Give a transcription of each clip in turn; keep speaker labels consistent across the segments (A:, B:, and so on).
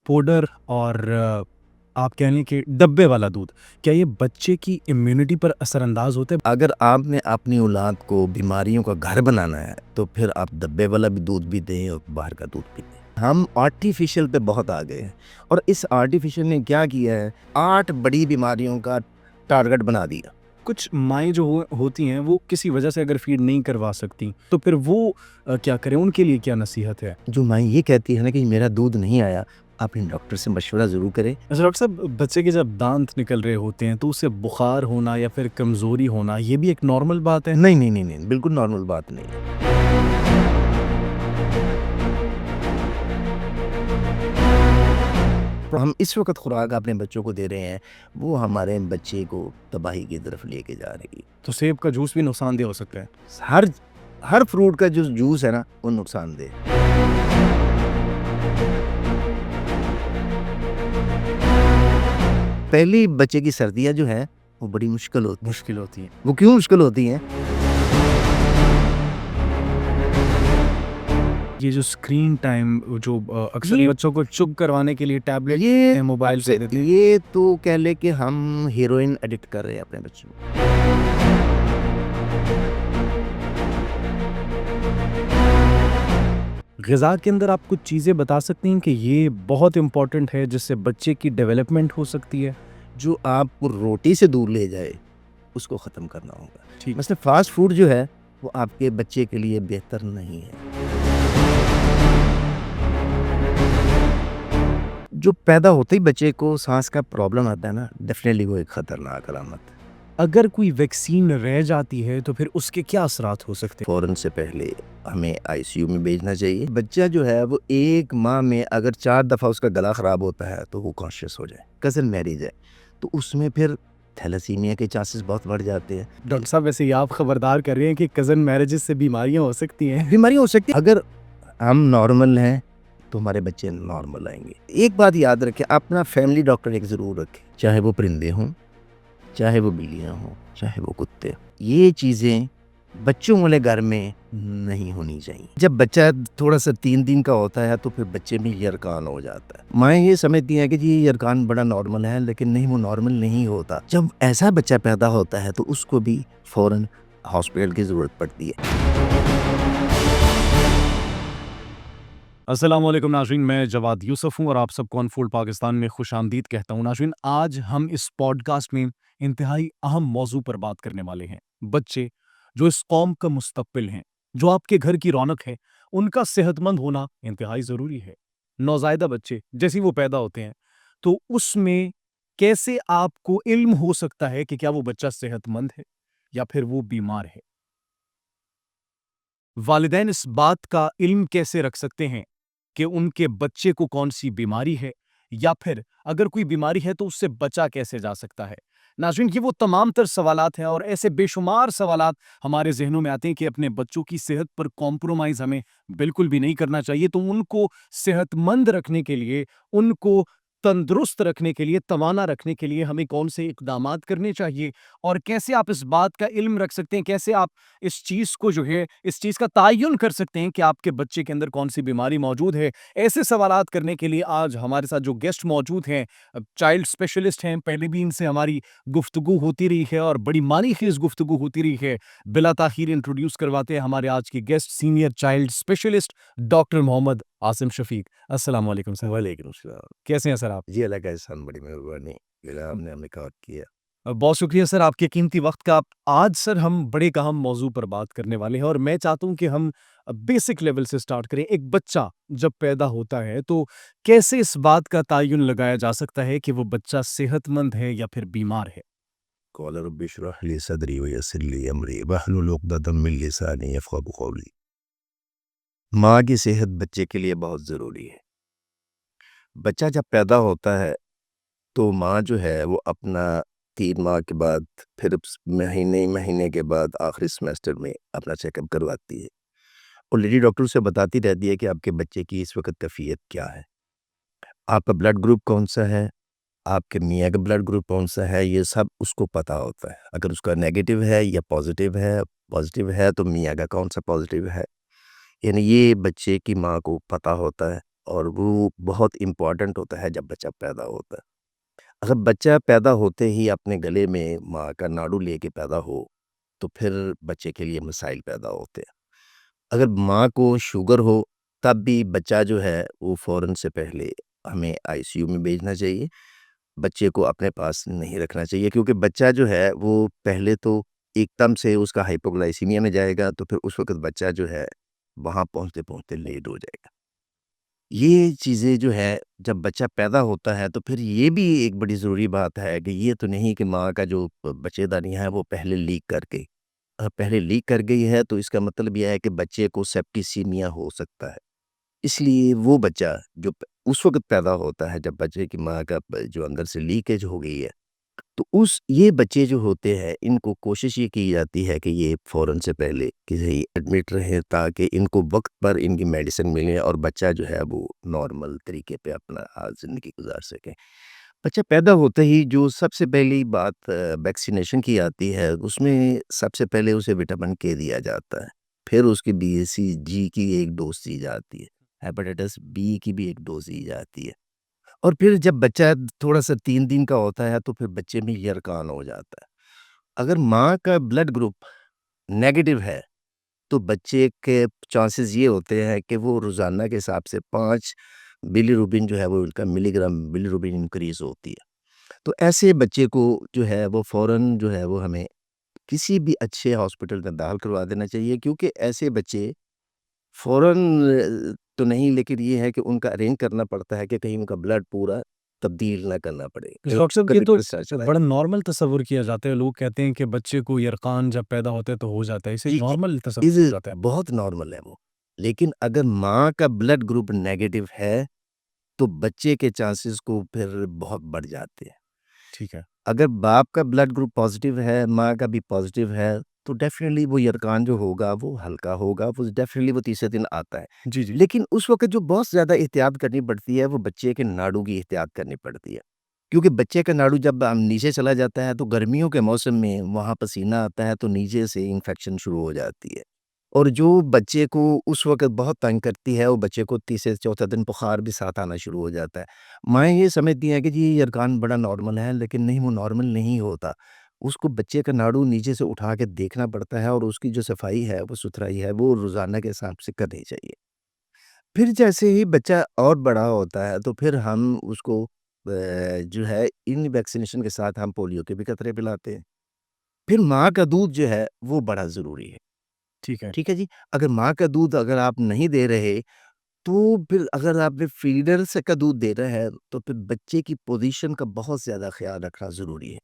A: Powder और आप कह लें कि डब्बे वाला दूध, क्या ये बच्चे की इम्यूनिटी पर असरअंदाज होता है?
B: अगर आपने अपनी औलाद को बीमारियों का घर बनाना है तो फिर आप डब्बे वाला भी दूध भी दें और बाहर का दूध भी दें। हम आर्टिफिशियल पे बहुत आ गए हैं और इस आर्टिफिशियल ने क्या किया है, 8 बड़ी बीमारियों का टारगेट बना दिया।
A: कुछ माएँ जो होती हैं वो किसी वजह से अगर फीड नहीं करवा सकती, तो फिर वो क्या करें? उनके लिए क्या नसीहत है?
B: जो माँ ये कहती है ना कि मेरा दूध नहीं आया, आप इन डॉक्टर से मशवरा ज़रूर करें।
A: अच्छा डॉक्टर साहब, बच्चे के जब दांत निकल रहे होते हैं तो उससे बुखार होना या फिर कमज़ोरी होना, ये भी एक नॉर्मल बात है?
B: नहीं, नहीं, नहीं, नहीं, बिल्कुल नॉर्मल बात नहीं है। हम इस वक़्त खुराक अपने बच्चों को दे रहे हैं, वो हमारे बच्चे को तबाही की तरफ लेके जा रही है।
A: तो सेब का जूस भी नुकसानदेह हो सकता है?
B: हर हर फ्रूट का जो जूस है ना, वो नुकसानदेह है। पहली बच्चे की सर्दियाँ जो हैं, वो बड़ी मुश्किल होती हैं।
A: मुश्किल होती है।
B: वो क्यों मुश्किल होती हैं?
A: ये जो स्क्रीन टाइम जो अक्सर
B: ये
A: बच्चों को चुप करवाने के लिए टैबलेट
B: ये
A: या मोबाइल से देते हैं।
B: ये तो कह लें कि हम हेरोइन एडिक्ट कर रहे हैं अपने बच्चों को।
A: ग़िज़ा के अंदर आप कुछ चीज़ें बता सकती हैं कि ये बहुत इम्पोर्टेंट है जिससे बच्चे की डेवलपमेंट हो सकती है?
B: जो आपको रोटी से दूर ले जाए, उसको ख़त्म करना होगा।
A: ठीक।
B: मतलब फ़ास्ट फूड जो है, वो आपके बच्चे के लिए बेहतर नहीं है। जो पैदा होते ही बच्चे को सांस का प्रॉब्लम आता है ना, डेफिनेटली वो एक खतरनाक अलामत है।
A: अगर कोई वैक्सीन रह जाती है तो फिर उसके क्या असरात हो सकते हैं?
B: फ़ौरन से पहले हमें आईसीयू में भेजना चाहिए। बच्चा जो है वो 1 माह में अगर 4 दफ़ा उसका गला ख़राब होता है तो वो कॉन्शियस हो जाए। कज़न मैरिज है तो उसमें फिर थैलेसीमिया के चांसेस बहुत बढ़ जाते हैं।
A: डॉक्टर साहब, वैसे ही आप खबरदार कर रहे हैं कि कज़न मैरिजेस से बीमारियां हो सकती हैं।
B: बीमारियाँ हो सकती हैं। अगर हम नॉर्मल हैं तो हमारे बच्चे नॉर्मल आएँगे। एक बात याद रखें, अपना फैमिली डॉक्टर एक ज़रूर रखें, चाहे वो परिंदे हों, चाहे वो बिल्लियाँ हों, चाहे वो कुत्ते हों। ये चीज़ें बच्चों वाले घर में नहीं होनी चाहिए। जब बच्चा थोड़ा-सा 3 दिन का होता है तो फिर बच्चे में यरकान हो जाता है। माएँ ये समझती हैं कि जी ये यरकान बड़ा नॉर्मल है, लेकिन नहीं, वो नॉर्मल नहीं होता। जब ऐसा बच्चा पैदा होता है तो उसको भी फ़ौरन हॉस्पिटल की ज़रूरत पड़ती है।
A: अस्सलाम वालेकुम नाज़रीन, मैं जवाद यूसुफ हूँ और आप सबको अनफोल्ड पाकिस्तान में खुशामदीद कहता हूँ। नाज़रीन, आज हम इस पॉडकास्ट में इंतहाई अहम मौजू पर बात करने वाले हैं। बच्चे जो इस कौम का मुस्तक़बिल हैं, जो आपके घर की रौनक है, उनका सेहतमंद होना इंतहाई ज़रूरी है। नौज़ायदा बच्चे जैसे ही वो पैदा होते हैं, तो उसमें कैसे आपको इल्म हो सकता है कि क्या वो बच्चा सेहतमंद है या फिर वो बीमार है? वालिदैन इस बात का इल्म कैसे रख सकते हैं कि उनके बच्चे को कौन-सी बीमारी है या फिर अगर कोई बीमारी है तो उससे बचा कैसे जा सकता है? नाज़रीन, ये वो तमाम तर सवालात हैं और ऐसे बेशुमार सवालात हमारे ज़हनों में आते हैं कि अपने बच्चों की सेहत पर कॉम्प्रोमाइज़ हमें बिल्कुल भी नहीं करना चाहिए। तो उनको सेहतमंद रखने के लिए, उनको तंदुरुस्त रखने के लिए, तवाना रखने के लिए हमें कौन से इक़दामात करने चाहिए और कैसे आप इस बात का इल्म रख सकते हैं, कैसे आप इस चीज़ को जो है, इस चीज़ का तयन कर सकते हैं कि आपके बच्चे के अंदर कौन-सी बीमारी मौजूद है। ऐसे सवालात करने के लिए आज हमारे साथ जो गेस्ट मौजूद हैं, चाइल्ड स्पेशलिस्ट हैं, पहले भी इनसे हमारी गुफ्तगू होती रही है और बड़ी मानी-ख़ेज़ गुफ्तगू होती रही है। बिला ताख़ीर इंट्रोड्यूस करवाते हैं हमारे आज के guest, senior child specialist doctor Mohammad Asim Shafiq. अस्सलाम वालेकुम सर।
B: वालेकुम सलाम।
A: कैसे हैं सर आप?
B: जी, अल्लाह का एहसान, बड़ी मेहरबानी। मेरा आपने हमें कॉल किया।
A: बहुत शुक्रिया सर आपके कीमती वक़्त का। आज सर हम बड़े एक अहम मौज़ू पर बात करने वाले हैं और मैं चाहता हूँ कि हम बेसिक लेवल से स्टार्ट करें। एक बच्चा जब पैदा होता है तो कैसे इस बात का तयन लगाया जा सकता है कि वो बच्चा सेहतमंद है या फिर बीमार है?
B: क़ाल रब्बि इश्रह ली सदरी व यस्सिर ली अमरी वहलुल उक़दतम मिन लिसानी यफ़क़हू क़ौली। माँ की सेहत बच्चे के लिए बहुत ज़रूरी है। बच्चा जब पैदा होता है तो माँ जो है वो अपना 3 माह के बाद, फिर महीने के बाद आखिरी सेमेस्टर में अपना चेकअप करवाती है और लेडी डॉक्टर उसे बताती रहती है कि आपके बच्चे की इस वक्त कैफियत क्या है, आपका ब्लड ग्रुप कौन सा है, आपके मियाँ का ब्लड ग्रुप कौन सा है, ये सब उसको पता होता है। अगर उसका नेगेटिव है या पॉजिटिव है तो मियाँ का कौन सा पॉजिटिव है, यानी ये बच्चे की माँ को पता होता है और वो बहुत इम्पोर्टेंट होता है जब बच्चा पैदा होता है। अगर बच्चा पैदा होते ही अपने गले में माँ का नाड़ू लेके पैदा हो, तो फिर बच्चे के लिए मसाइल पैदा होते हैं। अगर माँ को शुगर हो, तब भी बच्चा जो है वो फ़ौरन से पहले हमें आईसीयू में भेजना चाहिए। बच्चे को अपने पास नहीं रखना चाहिए, क्योंकि बच्चा जो है वो पहले तो एकदम से उसका हाइपोग्लाइसीमिया में जाएगा, तो फिर उस वक़्त बच्चा जो है वहाँ पहुँचते-पहुँचते लेट हो जाएगा। ये चीज़ें जो है जब बच्चा पैदा होता है, तो फिर ये भी एक बड़ी ज़रूरी बात है कि ये तो नहीं कि माँ का जो बच्चेदानी है वो पहले लीक कर गई। पहले लीक कर गई है तो इसका मतलब ये है कि बच्चे को सेप्टिसीमिया हो सकता है। इसलिए वो बच्चा जो उस वक़्त पैदा होता है जब बच्चे की माँ का जो अंदर से लीकेज हो गई है, तो उस ये बच्चे जो होते हैं इनको कोशिश ये की जाती है कि ये फ़ौरन से पहले किसी एडमिट रहें, ताकि इनको वक़्त पर इनकी मेडिसिन मिले और बच्चा जो है वो नॉर्मल तरीके पे अपना ज़िंदगी गुज़ार सके। बच्चा पैदा होते ही जो सबसे पहली बात वैक्सीनेशन की आती है, उसमें सबसे पहले उसे विटामिन के दिया जाता है। फिर उसकी बीसीजी की एक डोज़ दी जाती है। हेपेटाइटिस बी की भी एक डोज़ दी जाती है। और फिर जब बच्चा थोड़ा-सा 3 दिन का होता है, तो फिर बच्चे में यरकान हो जाता है। अगर माँ का ब्लड ग्रुप नेगेटिव है, तो बच्चे के चांसेस ये होते हैं कि वो रोज़ाना के हिसाब से 5 बिलीरुबिन जो है वो उनका मिलीग्राम बिलीरुबिन इंक्रीज़ होती है। तो ऐसे बच्चे को जो है वो फ़ौरन जो है वो हमें किसी भी अच्छे हॉस्पिटल में दाखिल करवा देना चाहिए, क्योंकि ऐसे बच्चे फ़ौरन तो नहीं, लेकिन ये है कि उनका अरेंज करना पड़ता है कि कहीं उनका ब्लड पूरा तब्दील ना करना पड़े।
A: डॉक्टर साहब ये
B: कभी
A: तो
B: चला
A: बड़ा नॉर्मल तस्वुर किया जाता है। लोग कहते हैं कि बच्चे को यरकान जब पैदा होता है तो हो जाता है। इसे
B: जी,
A: नॉर्मल तस्वुर
B: इज़
A: किया जाता है।
B: बहुत नॉर्मल है वो। लेकिन अगर माँ का ब्लड ग्रुप नेगेटिव है, तो बच्चे के चांसेस को फिर बहुत बढ़ जाते हैं।
A: ठीक है।
B: अगर बाप का ब्लड ग्रुप पॉज़िटिव है, माँ का भी पॉज़िटिव है, तो डेफ़िनिटली वो यरकान जो होगा वो हल्का होगा, वो डेफ़िनिटली वो तीसरे दिन आता है।
A: जी, जी।
B: लेकिन उस वक़्त जो बहुत ज़्यादा एहतियात करनी पड़ती है, वो बच्चे के नाड़ू की एहतियात करनी पड़ती है। क्योंकि बच्चे का नाड़ू जब नीचे चला जाता है, तो गर्मियों के मौसम में वहाँ पसीना आता है, तो नीचे से इन्फेक्शन शुरू हो जाती है। और जो बच्चे को उस वक़्त बहुत तंग करती है, वो बच्चे को तीसरे से चौथा दिन बुखार भी साथ आना शुरू हो जाता है। माएँ ये समझती हैं कि जी ये यरकान बड़ा नॉर्मल है, लेकिन नहीं, वो नॉर्मल नहीं होता। उसको बच्चे का नाड़ू नीचे से उठा के देखना पड़ता है, और उसकी जो सफाई है, वो सुथराई है, वो रोज़ाना के हिसाब से करनी चाहिए। फिर जैसे ही बच्चा और बड़ा होता है, तो फिर हम उसको जो है इन वैक्सीनेशन के साथ हम पोलियो के भी कतरे पिलाते हैं। फिर माँ का दूध जो है, वो बड़ा ज़रूरी है।
A: ठीक है।
B: ठीक है जी? अगर माँ का दूध अगर आप नहीं दे रहे, तो फिर अगर आपने फीडर से का दूध दे रहे हैं, तो फिर बच्चे की पोज़ीशन का बहुत ज़्यादा ख़्याल रखना ज़रूरी है।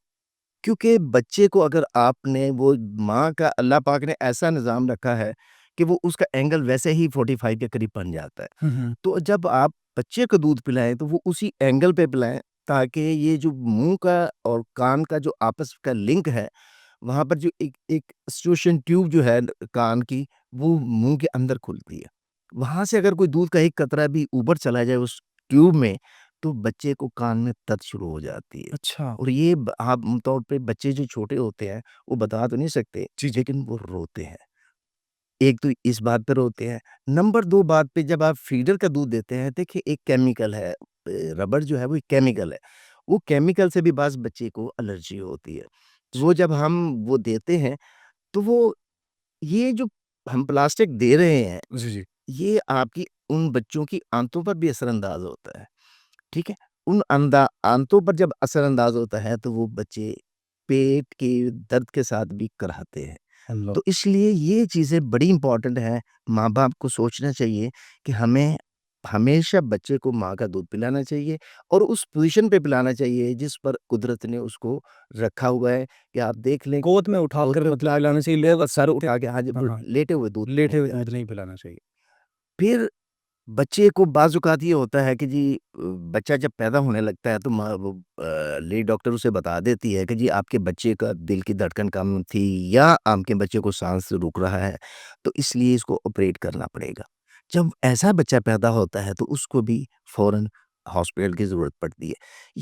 B: क्योंकि बच्चे को अगर आपने वो माँ का अल्लाह पाक ने ऐसा निज़ाम रखा है कि वो उसका एंगल वैसे ही 45 के करीब बन जाता है।
A: हुँ, हुँ।
B: तो जब आप बच्चे को दूध पिलाएँ, तो वो उसी एंगल पे पिलाएँ, ताकि ये जो मुँह का और कान का जो आपस का लिंक है, वहाँ पर जो एक एक सूशन ट्यूब जो है कान की, वो मुँह के अंदर खुलती है। वहाँ से अगर कोई दूध का एक कतरा भी ऊपर चला जाए उस ट्यूब में, तो बच्चे को कान में दर्द शुरू हो जाती है।
A: अच्छा।
B: और ये आम तौर पे बच्चे जो छोटे होते हैं, वो बता तो नहीं सकते,
A: जी, जी।
B: लेकिन वो रोते हैं। एक तो इस बात पे रोते हैं। नंबर 2 बात पे जब आप फीडर का दूध देते हैं, देखिए एक केमिकल है, रबड़ जो है वो एक केमिकल है। वो केमिकल से भी बाज़ बच्चे को एलर्जी होती है। वो जब हम वो देते हैं, तो वो ये जो हम प्लास्टिक दे रहे हैं,
A: जी, जी।
B: ये आपकी उन बच्चों की आंतों पर भी असरअंदाज़ होता है। ठीक है? उन आंतों पर जब असरअंदाज़ होता है, तो वो बच्चे पेट के दर्द के साथ भी कराहते हैं।
A: अल्लाह।
B: तो इसलिए ये चीज़ें बड़ी इम्पोर्टेंट हैं। माँ-बाप को सोचना चाहिए कि हमें हमेशा बच्चे को माँ का दूध पिलाना चाहिए, और उस पोज़ीशन पे पिलाना चाहिए जिस पर कुदरत ने उसको रखा हुआ है, कि आप देख लें
A: गोद में उठाकर
B: तो
A: मतलब पिलाना चाहिए, ले
B: सर
A: लेटे
B: उठा के, हाँ जी,
A: हाँ, हाँ।
B: लेटे हुए दूध
A: लेटे
B: नहीं
A: हुए
B: पिलाना
A: दूध नहीं
B: चाहिए।
A: पिलाना चाहिए।
B: फिर बच्चे को बाज़-औक़ात ये होता है कि जी बच्चा जब पैदा होने लगता है, तो माँ वो लेडी डॉक्टर उसे बता देती है कि जी आपके बच्चे का दिल की धड़कन कम थी, या आपके बच्चे को साँस रुक रहा है, तो इसलिए इसको ऑपरेट करना पड़ेगा। जब ऐसा बच्चा पैदा होता है, तो उसको भी फ़ौरन हॉस्पिटल की ज़रूरत पड़ती है।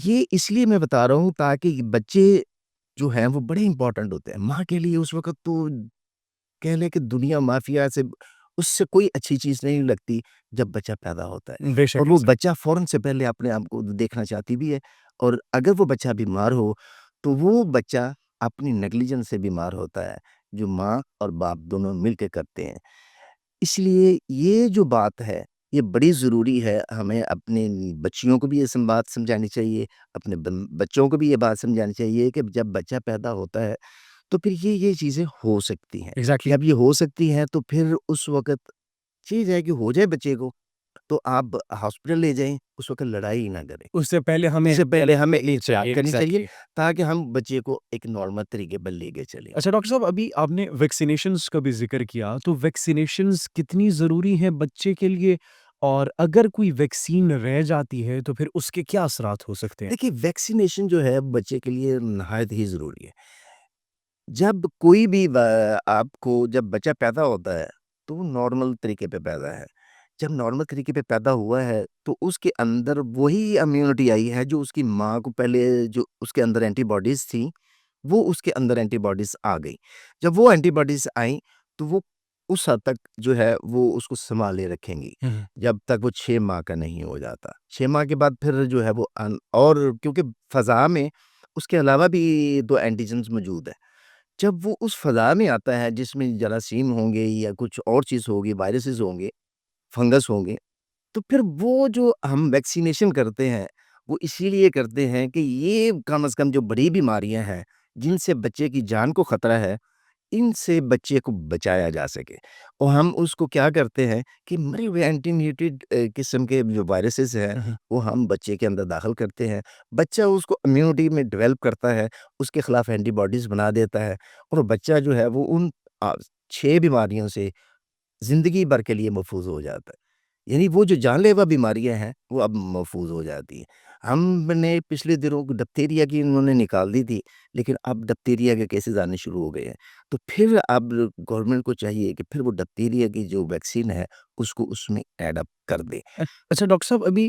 B: ये इसलिए मैं बता रहा हूँ, ताकि बच्चे जो हैं वो बड़े इम्पोर्टेंट होते हैं। माँ के लिए उस वक़्त तो कह लें कि दुनिया माफ़िया से उससे कोई अच्छी चीज़ नहीं लगती जब बच्चा पैदा होता है।
A: बेशक
B: और वो
A: ऐसा।
B: बच्चा फ़ौरन से पहले अपने आप को देखना चाहती भी है, और अगर वो बच्चा बीमार हो, तो वो बच्चा अपनी नेग्लिजेंस से बीमार होता है, जो माँ और बाप दोनों मिल के करते हैं। इसलिए ये जो बात है, ये बड़ी ज़रूरी है, हमें अपने बच्चियों को भी ये बात समझानी चाहिए, अपने बच्चों को भी ये बात समझानी चाहिए कि जब बच्चा पैदा होता है, तो फिर ये चीज़ें हो सकती हैं।
A: एग्ज़ैक्टली।
B: जब ये हो सकती हैं, तो फिर उस वक़्त चीज़ है कि हो जाए बच्चे को, तो आप हॉस्पिटल ले जाएँ, उस वक़्त लड़ाई ही ना करें।
A: उससे पहले हमें
B: इससे पहले
A: हेल्प
B: हमें
A: करनी
B: एहतियात
A: चाहिए,
B: करनी चाहिए,
A: एग्ज़ैक्टली।
B: ताकि हम बच्चे को एक नॉर्मल तरीके पर लेके चलें।
A: अच्छा डॉक्टर साहब, अभी आपने वैक्सीनेशंस का भी ज़िक्र किया, तो वैक्सीनेशंस कितनी ज़रूरी हैं बच्चे के लिए? और अगर कोई वैक्सीन रह जाती है, तो फिर उसके क्या असरात हो सकते हैं?
B: देखिए, वैक्सीनेशन जो है बच्चे के लिए नहायत ही ज़रूरी है। जब कोई भी आपको जब बच्चा पैदा होता है, तो वो नॉर्मल तरीके पे पैदा है। जब नॉर्मल तरीके पे पैदा हुआ है, तो उसके अंदर वही इम्यूनिटी आई है जो उसकी माँ को पहले जो उसके अंदर एंटीबॉडीज़ थी, वो उसके अंदर एंटीबॉडीज़ आ गई। जब वो एंटीबॉडीज़ आईं, तो वो उस हद तक जो है वो उसको सँभाले रखेंगी,
A: हुँ, हुँ।
B: जब तक वो 6 माह का नहीं हो जाता। 6 माह के बाद फिर जो है वो और क्योंकि फ़ज़ा में उसके अलावा भी 2 एंटीजेन्स मौजूद हैं। जब वो उस फ़ज़ा में आता है जिसमें जरासीम होंगे या कुछ और चीज़ होगी, वायरसेस होंगे, फंगस होंगे, तो फिर वो जो हम वैक्सीनेशन करते हैं, वो इसीलिए करते हैं कि ये कम से कम जो बड़ी बीमारियाँ हैं, जिनसे बच्चे की जान को खतरा है, इनसे बच्चे को बचाया जा सके। और हम उसको क्या करते हैं कि मरे हुए एंटीम्यूटेड किस्म के जो वायरसेस हैं,
A: हुँ, हुँ।
B: वो हम बच्चे के अंदर दाखिल करते हैं। बच्चा उसको इम्यूनिटी में डेवलप करता है, उसके खिलाफ एंटीबॉडीज़ बना देता है, और बच्चा जो है वो उन 6 बीमारियों से ज़िंदगी भर के लिए महफ़ूज़ हो जाता है। यानी वो जो जानलेवा बीमारियाँ हैं, वो अब महफ़ूज़ हो जाती हैं। हमने पिछले दिनों डिप्थीरिया की उन्होंने निकाल दी थी, लेकिन अब डिप्थीरिया के केसेज़ आने शुरू हो गए हैं। तो फिर अब गवर्नमेंट को चाहिए कि फिर वो डिप्थीरिया की जो वैक्सीन है, उसको उसमें ऐड अप कर दे।
A: अच्छा डॉक्टर साहब, अभी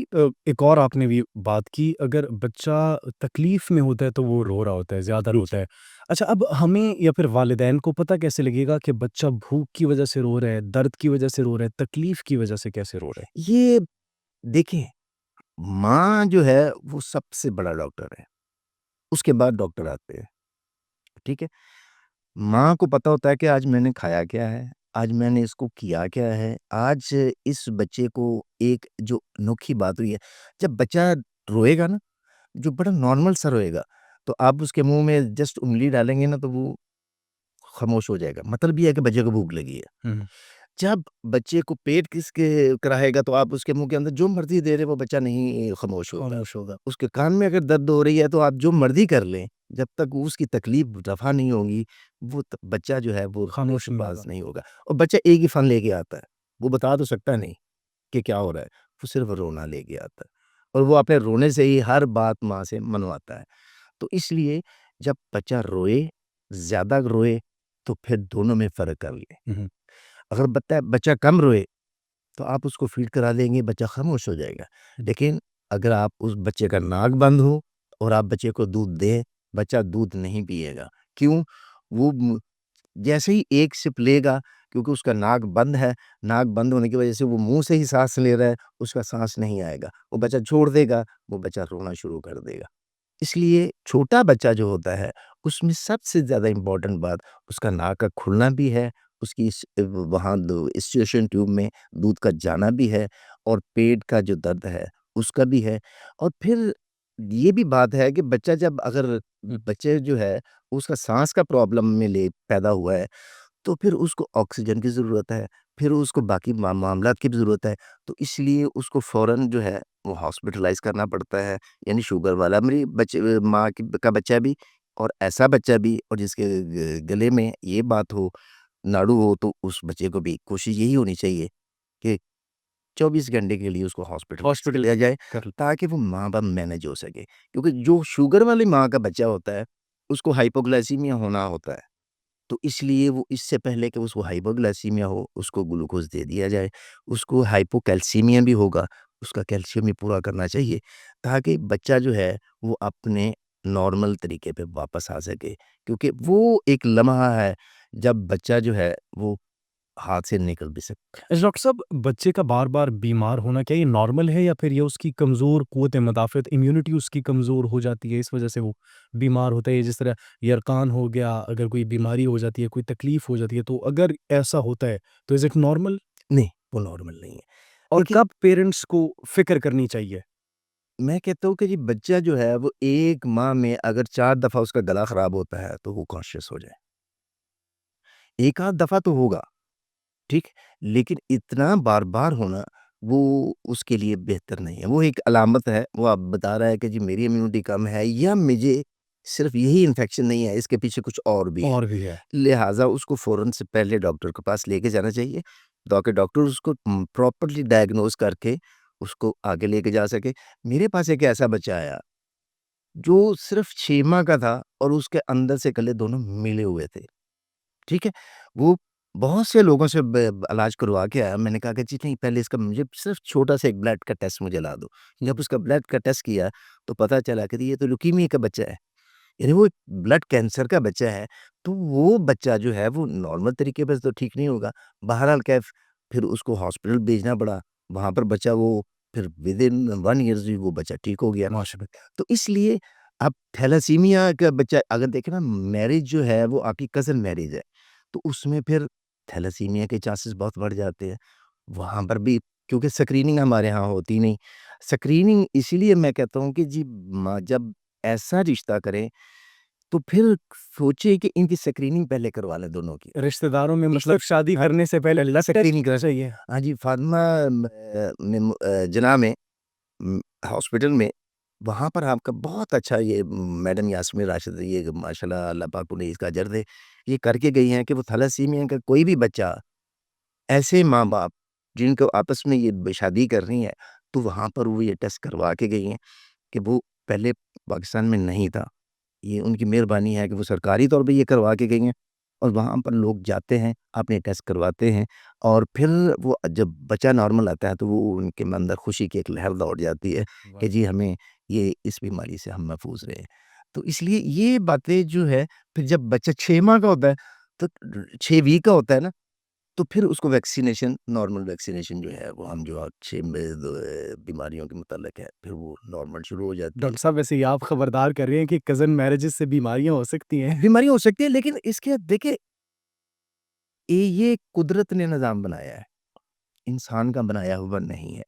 A: एक और आपने भी बात की, अगर बच्चा तकलीफ़ में होता है तो वो रो रहा होता है, ज़्यादा रोता है। अच्छा, अब हमें या फिर वालिदैन को पता कैसे लगेगा कि बच्चा भूख की वज़ह से रो रहा है, दर्द की वज़ह से रो रहा है, तकलीफ़ की वज़ह से कैसे रो रहा है?
B: ये देखिए, माँ जो है वो सबसे बड़ा डॉक्टर है, उसके बाद डॉक्टर आते हैं, ठीक है? माँ को पता होता है कि आज मैंने खाया क्या है, आज मैंने इसको किया क्या है, आज इस बच्चे को एक जो अनोखी बात हुई है, जब बच्चा रोएगा ना, जो बड़ा नॉर्मल सा रोएगा, तो आप उसके मुँह में जस्ट उँगली डालेंगे ना, तो वो खामोश हो जाएगा। मतलब ये है कि बच्चे को भूख लगी है।
A: हुँ, हुँ।
B: जब बच्चे को पेट किसके कराएगा, तो आप उसके मुँह के अंदर जो मर्ज़ी दे रहे, वो बच्चा नहीं खामोश होता।
A: खामोश होगा।
B: उसके कान में अगर दर्द हो रही है, तो आप जो मर्ज़ी कर लें, जब तक वो उसकी तकलीफ़ रफ़ा नहीं होगी, वो बच्चा जो है वो रोने
A: खामोश
B: से
A: नहीं
B: बाज़
A: होगा।
B: नहीं होगा। और बच्चा एक ही फन लेके आता है, वो बता तो सकता नहीं कि क्या हो रहा है, वो सिर्फ़ रोना लेके आता है, और वो अपने रोने से ही हर बात माँ से मनवाता है। तो इसलिए जब बच्चा रोए, ज़्यादा रोए, तो फिर दोनों में फ़र्क कर लें।
A: हुँ, हुँ।
B: अगर बच्चा बच्चा कम रोए, तो आप उसको फ़ीड करा देंगे, बच्चा खामोश हो जाएगा। लेकिन अगर आप उस बच्चे का नाक बंद हो और आप बच्चे को दूध दें, बच्चा दूध नहीं पिएगा। क्यों? वो जैसे ही एक सिप लेगा, क्योंकि उसका नाक बंद है, नाक बंद होने की वजह से वो मुँह से ही साँस ले रहा है, उसका साँस नहीं आएगा। वो बच्चा छोड़ देगा, वो बच्चा रोना शुरू कर देगा। इसलिए छोटा बच्चा जो होता है, उसमें सबसे ज़्यादा इम्पोर्टेंट बात उसका नाक का खुलना भी है, उसकी वहाँ दो स्टिमुलेशन ट्यूब में दूध का जाना भी है, और पेट का जो दर्द है, उसका भी है। और फिर ये भी बात है कि बच्चा जब अगर बच्चे जो है, उसका साँस का प्रॉब्लम में ले पैदा हुआ है, तो फिर उसको ऑक्सीजन की ज़रूरत है, फिर उसको बाकी मामलात की भी ज़रूरत है, तो इसलिए उसको फ़ौरन जो है वो हॉस्पिटलाइज़ करना पड़ता है। यानी शुगर वाला मेरी माँ की का बच्चा भी, और ऐसा बच्चा भी, और जिसके गले में ये बात हो, नाड़ू हो, तो उस बच्चे को भी कोशिश यही होनी चाहिए कि 24 घंटे के लिए उसको हॉस्पिटलाइज़ कर
A: हॉस्पिटल
B: लिया जाए,
A: कर
B: ताकि वो माँ-बाप मैनेज हो सके। क्योंकि जो शुगर वाली माँ का बच्चा होता है, उसको हाइपोग्लाइसीमिया होना होता है। तो इसलिए वो इससे पहले कि उसको हाइपोग्लाइसीमिया हो, उसको ग्लूकोज़ दे दिया जाए। उसको हाइपोकैल्सीमिया भी होगा, उसका कैल्शियम भी पूरा करना चाहिए, ताकि बच्चा जो है वो अपने नॉर्मल तरीके पे वापस आ सके। क्योंकि वो एक लम्हा है, जब बच्चा जो है वो हाथ से निकल भी सकता है।
A: अच्छा डॉक्टर साहब, बच्चे का बार-बार बीमार होना क्या ये नॉर्मल है या फिर ये उसकी कमज़ोर क़ुव्वत मुदाफ़अत इम्यूनिटी उसकी कमज़ोर हो जाती है, इस वज़ह से वो बीमार होता है? जिस तरह यरकान हो गया, अगर कोई बीमारी हो जाती है, कोई तकलीफ़ हो जाती है, तो अगर ऐसा होता है, तो इज़ इट नॉर्मल?
B: नहीं, वो नॉर्मल नहीं है।
A: और
B: देखिए,
A: कब पेरेंट्स को फ़िक्र करनी चाहिए?
B: मैं कहता हूँ कि जी बच्चा जो है वो 1 माह में अगर 4 दफ़ा उसका गला ख़राब होता है, तो वो कॉन्शियस हो जाए। 1 आध दफ़ा तो होगा, ठीक? लेकिन इतना बार-बार होना, वो उसके लिए बेहतर नहीं है। वो एक अलामत है, वो अब बता रहा है कि जी मेरी इम्यूनिटी कम है या मुझे सिर्फ़ यही इन्फेक्शन नहीं है, इसके पीछे कुछ और भी है।
A: और भी है।
B: लिहाज़ा उसको फ़ौरन से पहले डॉक्टर के पास लेके जाना चाहिए, ताकि डॉक्टर उसको प्रॉपर्ली डायग्नोज़ करके उसको आगे लेके जा सके। मेरे पास एक ऐसा बच्चा आया, जो सिर्फ़ 6 माह का था और उसके अंदर से गले दोनों मिले हुए थे, ठीक है? वो बहुत से लोगों से ब इलाज करवा के आया। मैंने कहा कि जी नहीं, पहले इसका मुझे सिर्फ़ छोटा-सा एक ब्लड का टेस्ट मुझे ला दो। जब उसका ब्लड का टेस्ट किया, तो पता चला कि ये तो ल्यूकीमिया का बच्चा है। यानी वो एक ब्लड कैंसर का बच्चा है, तो वो बच्चा जो है वो नॉर्मल तरीके से तो ठीक नहीं होगा। बहरहाल कैफ़ फिर उसको हॉस्पिटल भेजना पड़ा, वहाँ पर बच्चा वो फिर विदिन 1 ईयर्स ही वो बच्चा ठीक हो गया।
A: माशाल्लाह।
B: तो इसलिए अब थैलेसीमिया का बच्चा अगर देखें ना, मैरिज जो है वो आपकी कज़न मैरिज है, तो उसमें फिर थैलेसीमिया के चांसेस बहुत बढ़ जाते हैं। वहाँ पर भी क्योंकि स्क्रीनिंग हमारे यहाँ होती नहीं। स्क्रीनिंग इसीलिए मैं कहता हूँ कि जी जब ऐसा रिश्ता करें, तो फिर सोचिए कि इनकी स्क्रीनिंग पहले करवा लें दोनों की।
A: रिश्तेदारों में मतलब शादी करने से पहले ब्लड टेस्ट
B: स्क्रीनिंग करा
A: चाहिए।
B: हाँ जी, फातिमा जिन्ना में हॉस्पिटल में, वहाँ पर आपका बहुत अच्छा ये मैडम यास्मीन राशिद, ये माशाल्लाह अल्लाह पाक उन्हें इसका अजर दे, ये करके गई हैं कि वो थैलेसीमिया का कोई भी बच्चा, ऐसे माँ-बाप जिनको आपस में ये शादी करनी है, तो वहाँ पर वो ये टेस्ट करवा के गई हैं कि वो पहले पाकिस्तान में नहीं था। ये उनकी मेहरबानी है कि वो सरकारी तौर पे ये करवा के गई हैं और वहाँ पर लोग जाते हैं, अपने टेस्ट करवाते हैं और फिर वो जब बच्चा नॉर्मल आता है, तो वो उनके अंदर खुशी की एक लहर दौड़ जाती है
A: वाह!
B: कि जी हमें ये इस बीमारी से हम महफूज़ रहे। तो इसलिए ये बातें जो है, फिर जब बच्चा 6 माह का होता है, तो 6 वीक का होता है ना, तो फिर उसको वैक्सीनेशन, नॉर्मल वैक्सीनेशन जो है वो हम जो 6 में बीमारियों के मुतल्लिक है, फिर वो नॉर्मल शुरू हो जाती है।
A: डॉक्टर साहब, वैसे ये आप खबरदार कर रहे हैं कि कज़न मैरेजेज़ से बीमारियाँ हो सकती हैं।
B: बीमारियाँ हो सकती है, लेकिन इसके देखिए, ये कुदरत ने निज़ाम बनाया है, इंसान का बनाया हुआ नहीं है।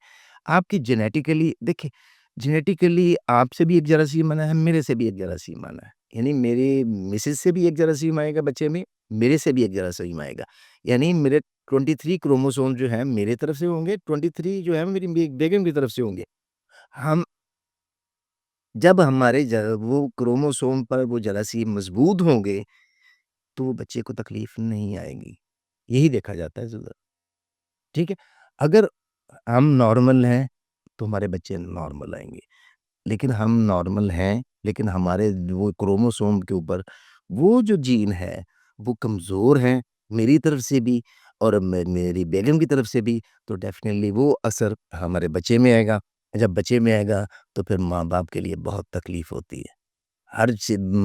B: आपकी जेनेटिकली देखिए, जेनेटिकली आपसे भी एक जरासीम बना है, मेरे से भी एक जरासीम बना है। यानी मेरी मिसेज़ से भी एक जरासीम आएगा बच्चे में, मेरे से भी एक जरासीम आएगा। यानी मेरे 23 क्रोमोसोम जो हैं मेरे तरफ से होंगे, 23 जो है मेरी बेगम की तरफ से होंगे। हम जब हमारे वो क्रोमोसोम पर वो जरासीम मज़बूत होंगे, तो वो बच्चे को तकलीफ़ नहीं आएगी। यही देखा जाता है ज़्यादा, ठीक है? अगर हम नॉर्मल हैं, तो हमारे बच्चे नॉर्मल आएँगे। लेकिन हम नॉर्मल हैं, लेकिन हमारे वो क्रोमोसोम के ऊपर वो जो जीन है, वो कमज़ोर हैं, मेरी तरफ से भी और मेरी बेगम की तरफ से भी, तो डेफ़िनेटली वो असर हमारे बच्चे में आएगा। जब बच्चे में आएगा, तो फिर माँ-बाप के लिए बहुत तकलीफ़ होती है। हर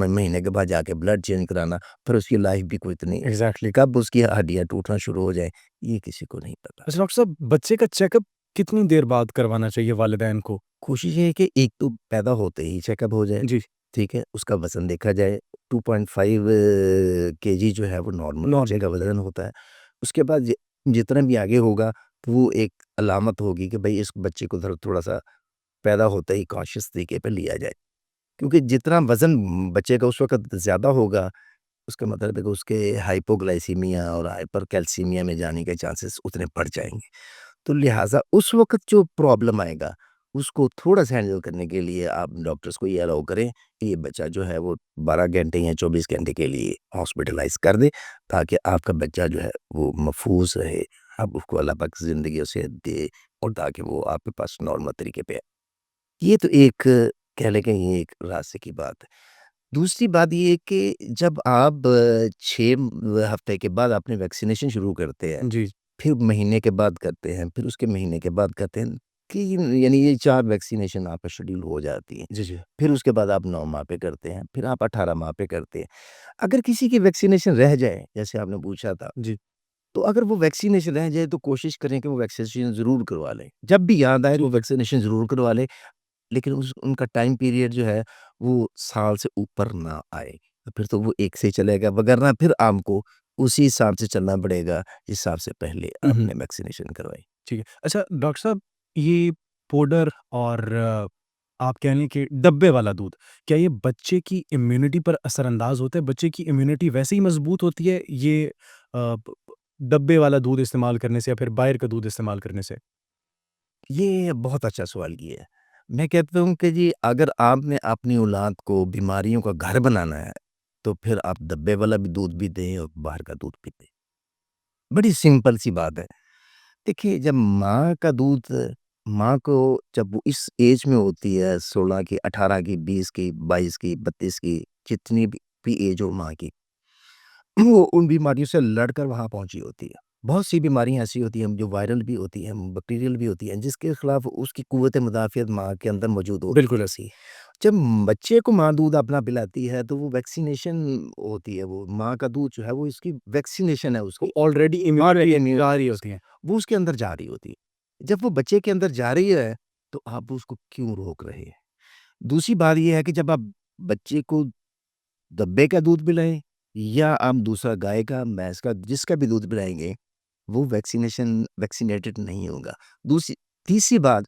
B: महीने के बाद जाके ब्लड चेंज कराना, फिर उसकी लाइफ़ भी कोई इतनी
A: एग्ज़ैक्टली।
B: कब उसकी हड्डियाँ टूटना शुरू हो जाएँ, ये किसी को नहीं पता।
A: अच्छा डॉक्टर साहब, बच्चे का चेकअप कितनी देर बाद करवाना चाहिए वालिदैन को?
B: कोशिश ये है कि एक तो पैदा होते ही चेकअप हो जाए,
A: जी,
B: ठीक है? उसका वज़न देखा जाए, 2.5 केजी जो है वो नॉर्मल बच्चे
A: नॉर्मल।
B: का वज़न होता है। उसके बाद जितना भी आगे होगा, तो वो एक अलामत होगी कि भई इस बच्चे को थोड़ा-सा पैदा होते ही कॉन्शियस तरीके पे लिया जाए। क्योंकि जितना वज़न बच्चे का उस वक़्त ज़्यादा होगा, उसका मतलब है कि उसके हाइपोग्लाइसीमिया और हाइपरकैल्सीमिया में जाने के चांसेस उतने बढ़ जाएँगे। तो लिहाज़ा उस वक़्त जो प्रॉब्लम आएगा, उसको थोड़ा-सा हैंडल करने के लिए आप डॉक्टर्स को ये अलाउ करें कि ये बच्चा जो है वो 12 घंटे या 24 घंटे के लिए हॉस्पिटलाइज़ कर दें, ताकि आपका बच्चा जो है वो महफूज़ रहे। आप उसको अल्लाह पाक ज़िंदगी और सेहत दे और ताकि वो आपके पास नॉर्मल तरीके पे आए। ये तो एक कह लें कि ये एक रास्ते की बात है। दूसरी बात ये है कि जब आप 6 हफ्ते के बाद आपने वैक्सीनेशन शुरू करते हैं,
A: जी,
B: फिर महीने के बाद करते हैं, फिर उसके महीने के बाद करते हैं, कि यानी ये 4 वैक्सीनेशन आपका शेड्यूल हो जाती है।
A: जी, जी,
B: फिर उसके बाद आप 9 माह पे करते हैं, फिर आप 18 माह पे करते हैं। अगर किसी की वैक्सीनेशन रह जाए, जैसे आपने पूछा था,
A: जी।
B: तो अगर वो वैक्सीनेशन रह जाए तो कोशिश करें कि वो वैक्सीनेशन ज़रूर करवा लें। जब भी याद आए वो वैक्सीनेशन ज़रूर करवा लें, लेकिन उस उनका टाइम पीरियड जो है वो साल से ऊपर ना आए। तो फिर तो वो 1 से ही चलेगा, वगरना फिर आपको उसी हिसाब से चलना पड़ेगा, जिस हिसाब से पहले
A: हुँ, हुँ।
B: आपने वैक्सीनेशन करवाई।
A: ठीक है। अच्छा डॉक्टर साहब, ये पाउडर और आप कह लें कि डब्बे वाला दूध, क्या ये बच्चे की इम्यूनिटी पर असरअंदाज़ होता है? बच्चे की इम्यूनिटी वैसे ही मज़बूत होती है ये ब डब्बे वाला दूध इस्तेमाल करने से या फिर बाहर का दूध इस्तेमाल करने से?
B: ये बहुत अच्छा सवाल किया है। मैं कहता हूँ कि जी अगर आपने अपनी औलाद को बीमारियों का घर बनाना है, तो फिर आप डब्बे वाला भी दूध भी दें और बाहर का दूध भी दें। बड़ी सिंपल सी बात है। देखिए जब माँ का दूध माँ को जब वो इस एज में होती है 16 की, 18 की, 20 की, 22 की, 32 की, जितनी भी एज हो माँ की, वो उन बीमारियों से लड़कर वहाँ पहुँची होती है। बहुत सी बीमारियाँ ऐसी होती हैं जो वायरल भी होती हैं, बैक्टीरियल भी होती हैं, जिसके खिलाफ उसकी कुव्वत मुदाफ़ियत माँ के अंदर मौजूद होती
A: बिल्कुल
B: है।
A: ऐसे ही।
B: जब बच्चे को माँ दूध अपना पिलाती है तो वो वैक्सीनेशन होती है, वो माँ का दूध जो है वो इसकी वैक्सीनेशन है
A: वो
B: उसकी।
A: ऑलरेडी
B: ऑलरेडी
A: इम्यूनिटी
B: इम्यून
A: आ रही होती है।
B: वो उसके अंदर जा रही होती है। जब वो बच्चे के अंदर जा रही है, तो आप उसको क्यों रोक रहे हैं? दूसरी बात ये है कि जब आप बच्चे को डब्बे का दूध पिलाएँ या आप दूसरा गाय का, भैंस का, जिसका भी दूध पिलाएँगे, वो वैक्सीनेटेड नहीं होगा। दूसरी तीसरी बात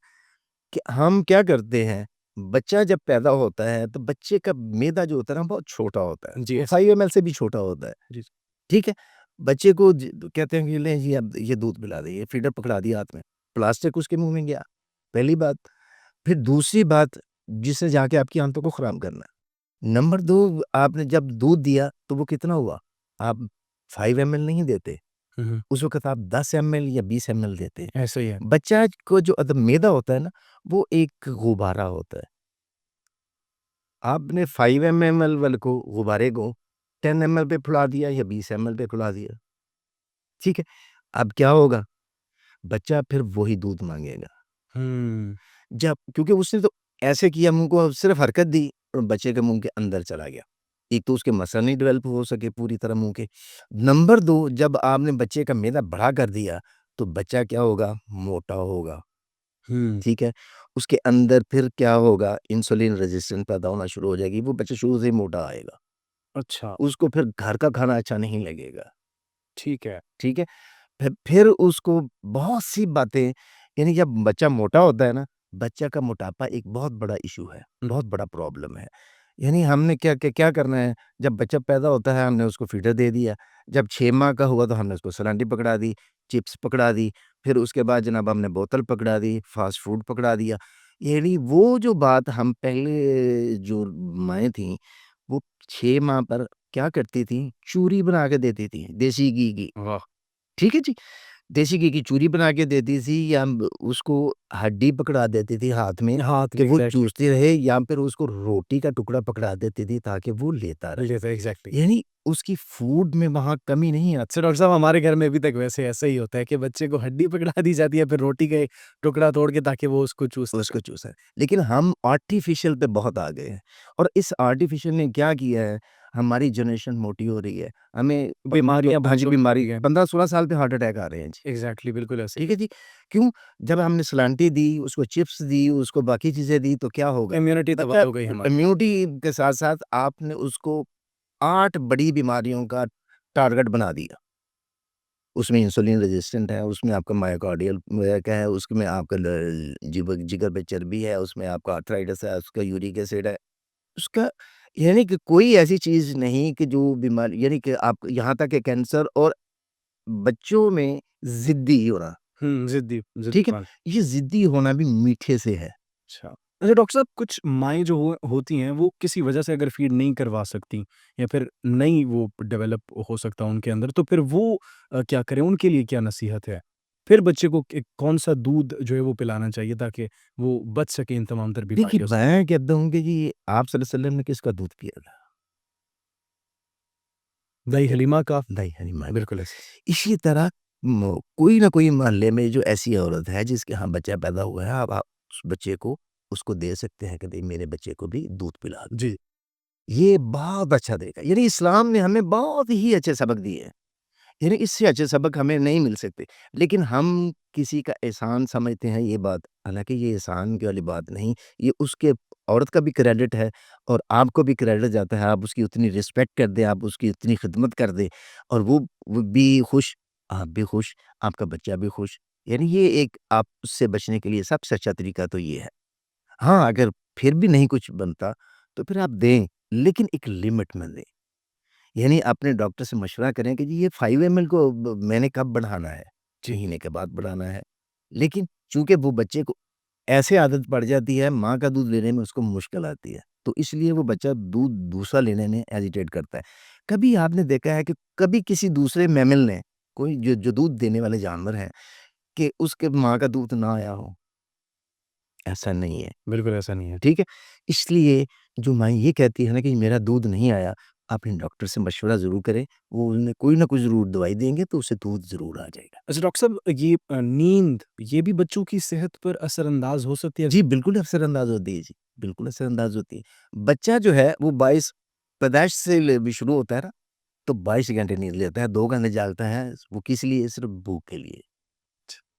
B: कि हम क्या करते हैं, बच्चा जब पैदा होता है, तो बच्चे का मैदा जो होता है ना, बहुत छोटा होता है।
A: जी।
B: वो 5 एमएल से भी छोटा होता है।
A: जी।
B: ठीक है? बच्चे को कहते हैं कि लें जी अब ये दूध पिला दें, फीडर पकड़ा दिया हाथ में, प्लास्टिक उसके मुँह में गया, पहली बात। फिर दूसरी बात, जिससे जाके आपकी आंतों को खराब करना है। नंबर 2 आपने जब दूध दिया तो वो कितना हुआ? आप 5 एमएल नहीं देते,
A: हुँ, हुँ।
B: उस वक़्त आप 10 एमएल या 20 एमएल देते।
A: ऐसा ही है।
B: बच्चा को जो मैदा होता है ना, वो एक गुब्बारा होता है। आपने 5 एमएल वाले को गुब्बारे को 10 एमएल पे फुला दिया या 20 एमएल पे फुला दिया, ठीक है? अब क्या होगा? बच्चा फिर वही दूध माँगेगा।
A: हुँ।
B: जब क्योंकि उसने तो ऐसे किया, मुँह को सिर्फ़ हरकत दी और बच्चे के मुँह के अंदर चला गया। एक तो उसके मसल नहीं डेवलप हो सके पूरी तरह मुँह के। नंबर 2 जब आपने बच्चे का मैदा बड़ा कर दिया, तो बच्चा क्या होगा? मोटा होगा,
A: हुँ।
B: ठीक है? उसके अंदर फिर क्या होगा? इंसुलिन रेज़िस्टेंस पैदा होना शुरू हो जाएगी, वो बच्चा शुरू से ही मोटा आएगा।
A: अच्छा,
B: उसको फिर घर का खाना अच्छा नहीं लगेगा,
A: ठीक है।
B: ठीक है? फिर उसको बहुत सी बातें, यानी जब बच्चा मोटा होता है ना, बच्चा का मोटापा एक बहुत बड़ा इश्यू है,
A: हुँ,
B: बहुत बड़ा प्रॉब्लम है। यानी हमने क्या करना है, जब बच्चा पैदा होता है हमने उसको फीडर दे दिया, जब 6 माह का हुआ तो हमने उसको सलांटी पकड़ा दी, चिप्स पकड़ा दी, फिर उसके बाद जनाब हमने बोतल पकड़ा दी, फ़ास्ट फूड पकड़ा दिया। यानी वो जो बात हम पहले जो माएँ थीं, वो 6 माह पर क्या करती थीं, चूरी बना के देती थीं, देसी घी की।
A: वाह!
B: ठीक है जी? देसी घी की चूरी बना के देती थी या उसको हड्डी पकड़ा देती थी हाथ में
A: हाँ,
B: कि वो
A: एग्ज़ैक्टली।
B: चूसते रहे, या फिर उसको रोटी का टुकड़ा पकड़ा देती थी ताकि वो लेता रहे।
A: Yes, exactly.
B: यानी उसकी फूड में वहाँ कमी नहीं आती।
A: अच्छा डॉक्टर साहब, हमारे घर में अभी तक वैसे ऐसा ही होता है कि बच्चे को हड्डी पकड़ा दी जाती है, फिर रोटी का एक टुकड़ा तोड़ के ताकि वो उसको चूस सके।
B: उसको चूसा है। लेकिन हम आर्टिफ़िशियल पे बहुत आ गए हैं और इस आर्टिफ़िशियल ने क्या किया है, हमारी जनरेशन मोटी हो रही है। हमें
A: बीमारियाँ
B: हाँ जी,
A: बच्चों
B: बीमारी
A: की हैं।
B: 15-16 साल पे हार्ट अटैक आ रहे हैं जी।
A: एग्ज़ैक्टली, बिल्कुल ऐसे ही
B: ठीक है जी? क्यों? जब हमने सलांटी दी, उसको चिप्स दी, उसको बाकी चीज़ें दी तो क्या होगा?
A: है। इम्यूनिटी
B: बच्चा
A: तबाह हो गई हमारी।
B: इम्यूनिटी के साथ-साथ आपने उसको 8 बड़ी बीमारियों का टारगेट बना दिया। उसमें इंसुलिन रेज़िस्टेंट है, उसमें आपका मायोकार्डियल क्या है, उसमें आपका जिगर पे चर्बी है, उसमें आपका आर्थराइटिस है, उसका यूरिक एसिड है। उसका यानी कि कोई ऐसी चीज़ नहीं कि जो बीमारी, यानी कि आप यहाँ तक कि कैंसर और बच्चों में ज़िद्दी होना,
A: हुँ,
B: ठीक है?
A: ज़िद्दीपन।
B: ये ज़िद्दी होना भी मीठे से है।
A: अच्छा। अच्छा डॉक्टर साहब, कुछ माएँ जो होती हैं वो किसी वजह से अगर फ़ीड नहीं करवा सकती या फिर नहीं वो डेवलप हो सकता उनके अंदर, तो फिर वो क्या करें? उनके लिए क्या नसीहत है? फिर बच्चे को कौन-सा दूध जो है वो पिलाना चाहिए ताकि वो बच सके इन तमाम तर
B: देखिए,
A: बीमारियों से?
B: मैं कहता हूँ कि जी आप सल्लल्लाहु अलैहि वसल्लम ने किसका दूध पिया था?
A: दही हलीमा का।
B: दही हरी माँ का।
A: बिल्कुल ऐसे।
B: इसी तरह कोई ना कोई मोहल्ले में जो ऐसी औरत है जिसके यहाँ बच्चा पैदा हुआ है, आप उस बच्चे को उसको दे सकते हैं कि देख मेरे बच्चे को भी दूध पिला दो।
A: जी।
B: ये बहुत अच्छा तरीका, यानी इस्लाम ने हमें बहुत ही अच्छे सबक दिए हैं। यानी इससे अच्छे सबक हमें नहीं मिल सकते। लेकिन हम किसी का एहसान समझते हैं ये बात, हालाँकि ये एहसान की वाली बात नहीं, ये उसके औरत का भी क्रेडिट है और आपको भी क्रेडिट जाता है, आप उसकी उतनी रिस्पेक्ट कर दें, आप उसकी उतनी खिदमत कर दें और वो भी खुश, आप भी खुश, आपका बच्चा भी खुश। यानी ये एक आप उससे बचने के लिए सबसे अच्छा तरीका तो ये है। हाँ, अगर फिर भी नहीं कुछ बनता, तो फिर आप दें, लेकिन एक लिमिट में दें। यानी अपने डॉक्टर से मशवरा करें कि जी ये 5 एमएल को मैंने कब बढ़ाना है,
A: जी।
B: महीने के बाद बढ़ाना है। लेकिन चूँकि वो बच्चे को ऐसे आदत पड़ जाती है, माँ का दूध लेने में उसको मुश्किल आती है, तो इसलिए वो बच्चा दूध दूसरा लेने में हेजिटेट करता है। कभी आपने देखा है कि कभी किसी दूसरे मैमल ने, कोई जो जो दूध देने वाले जानवर हैं, कि उसके माँ का दूध ना आया हो? ऐसा नहीं है।
A: बिल्कुल ऐसा नहीं है।
B: ठीक है? इसलिए जो माँ ये कहती है ना कि मेरा दूध नहीं आया, आप अपने डॉक्टर से मशवरा ज़रूर करें, वो उन्हें कोई ना कोई ज़रूर दवाई देंगे तो उससे दूध ज़रूर आ जाएगा।
A: अच्छा डॉक्टर साहब, ये नींद ये भी बच्चों की सेहत पर असरअंदाज हो सकती है?
B: जी, बिल्कुल असरअंदाज़ होती है जी, बिल्कुल असरअंदाज़ होती है। बच्चा जो है वो 22 पैदाइश से ले भी शुरू होता है ना, तो 22 घंटे नींद लेता है, 2 घंटे जागता है, वो किस लिए? सिर्फ़ भूख के लिए,